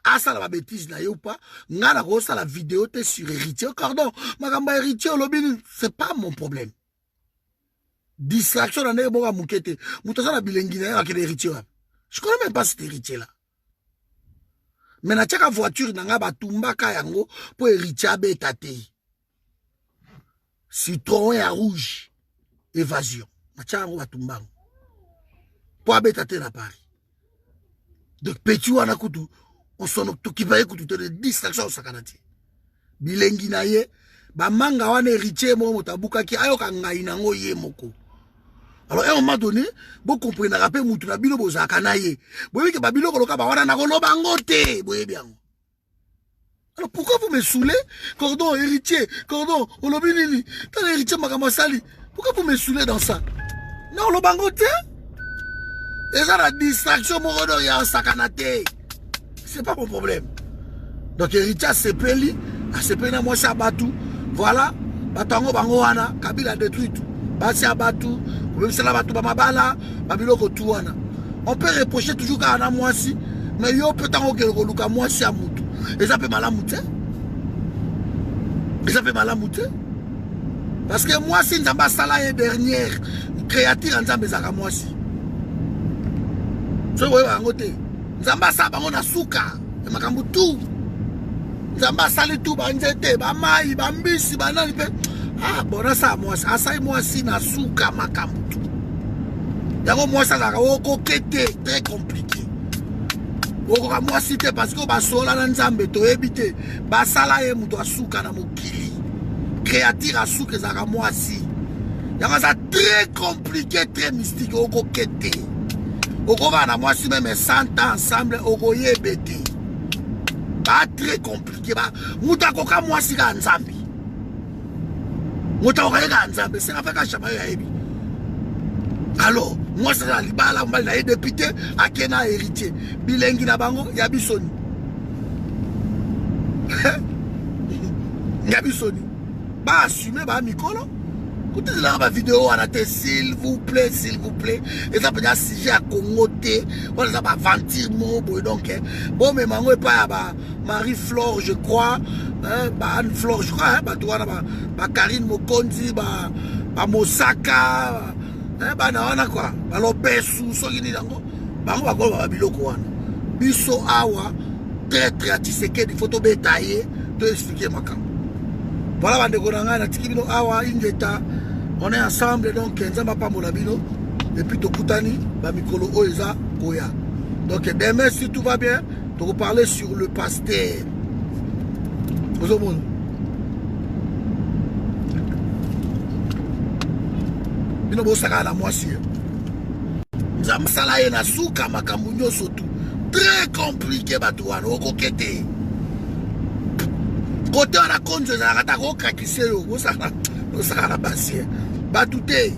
Ah, ça la bêtise là, ou pas? N'a la grosse la vidéo t'es sur héritier. Pardon, ma héritier au lobby, c'est pas mon problème. Distraction dans les bon à moukete. Moutasa la bilinguine avec l'héritier. Je connais même pas cet héritier là. Mais na tchaka voiture n'a pas tumba kayango pour héritier abetate. Citron et à rouge. Évasion. Na tchaka va tumba. Pour abetate la Paris. Donc petit ou anakutu. On s'en occupe écoute de distraction sakanati. Bilengi na ye ba manga wana héritier mo motabuka ki ayo ka ngai nango ye moko. Alors à un moment donné, vous comprenez rappel mutu na bino bozaka na ye. Boyebi ke babilo koloka ba wana na kolo bangote, boyebi bien. Alors pourquoi vous me saoulez? Cordon héritier, cordon olobinini, tant héritier makama sali. Pourquoi vous me saoulez dans ça? Non lo bangote? Et ça la distraction mo rodo ya sakanate. C'est pas mon problème. Donc, héritier a sepeli, moi c'est abatou. Voilà, batango bangoana, Kabila détruit tout. Basi abatou, même si la batou bamabala, babiloko touana. On peut reprocher toujours qu'à un mois si, mais yo peut t'en que le luka moi si à moutou. Et ça peut malamouter. Et ça peut malamouter. Parce que moi si nous avons salarié dernière, créature en zambezaka moi si. Ce que vous voyez, Nzamba sa bango na suka e makambu tu Nzamba sali tu ba nzete ba mai ba mbisi ba nani pe ah bona sa moi asai moi si na suka makambu tu yango moi ça la oko kete très compliqué oko ka moi si te parce que ba sola na nzambe to ebite ba sala ye muto asuka na mokili créature asuka za ka moi si yango ça très compliqué très mystique oko kete. Oko va na moi si même 100 ans ensemble oko yebete. Pas très compliqué ba. Muta koka moi si ka nzambi. Muta koka ka nzambi c'est affaire ka chama ya ebi. Alors, moi c'est la libala mbali na député akena héritier. Bilengi na bango ya bisoni. Ya bisoni. Ba assumer ba mikolo. Écoutez là ma vidéo on a été s'il vous plaît. Et ça peut dire sujet à Congoté. On ça va ventir mon boy donc bon mais mango pas ba Marie-Flore je crois ba Anne-Flore je crois ba toi ba Karine Mokonzi ba Mosaka ba na wana quoi ba Lopesu so kini dango bango ba ko ba biloko wana biso awa traître à Tshisekedi faut to bétailler to expliquer makam voilà bandeko na ngai na tiki bino awa ingeta on est ensemble donc nzamba pambola bino et puis tokutani ba mikolo oeza koya donc demain si tout va bien tu vas parler sur le pasteur au monde bino bo saka la mwasi nzamba sala ye na suka makambo nyonso tout très compliqué bato wana okokete côté wana konzo ezalaka ta kokrakise yo osaka na basien bato te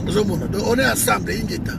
ozomona donc on est ensemble ingeta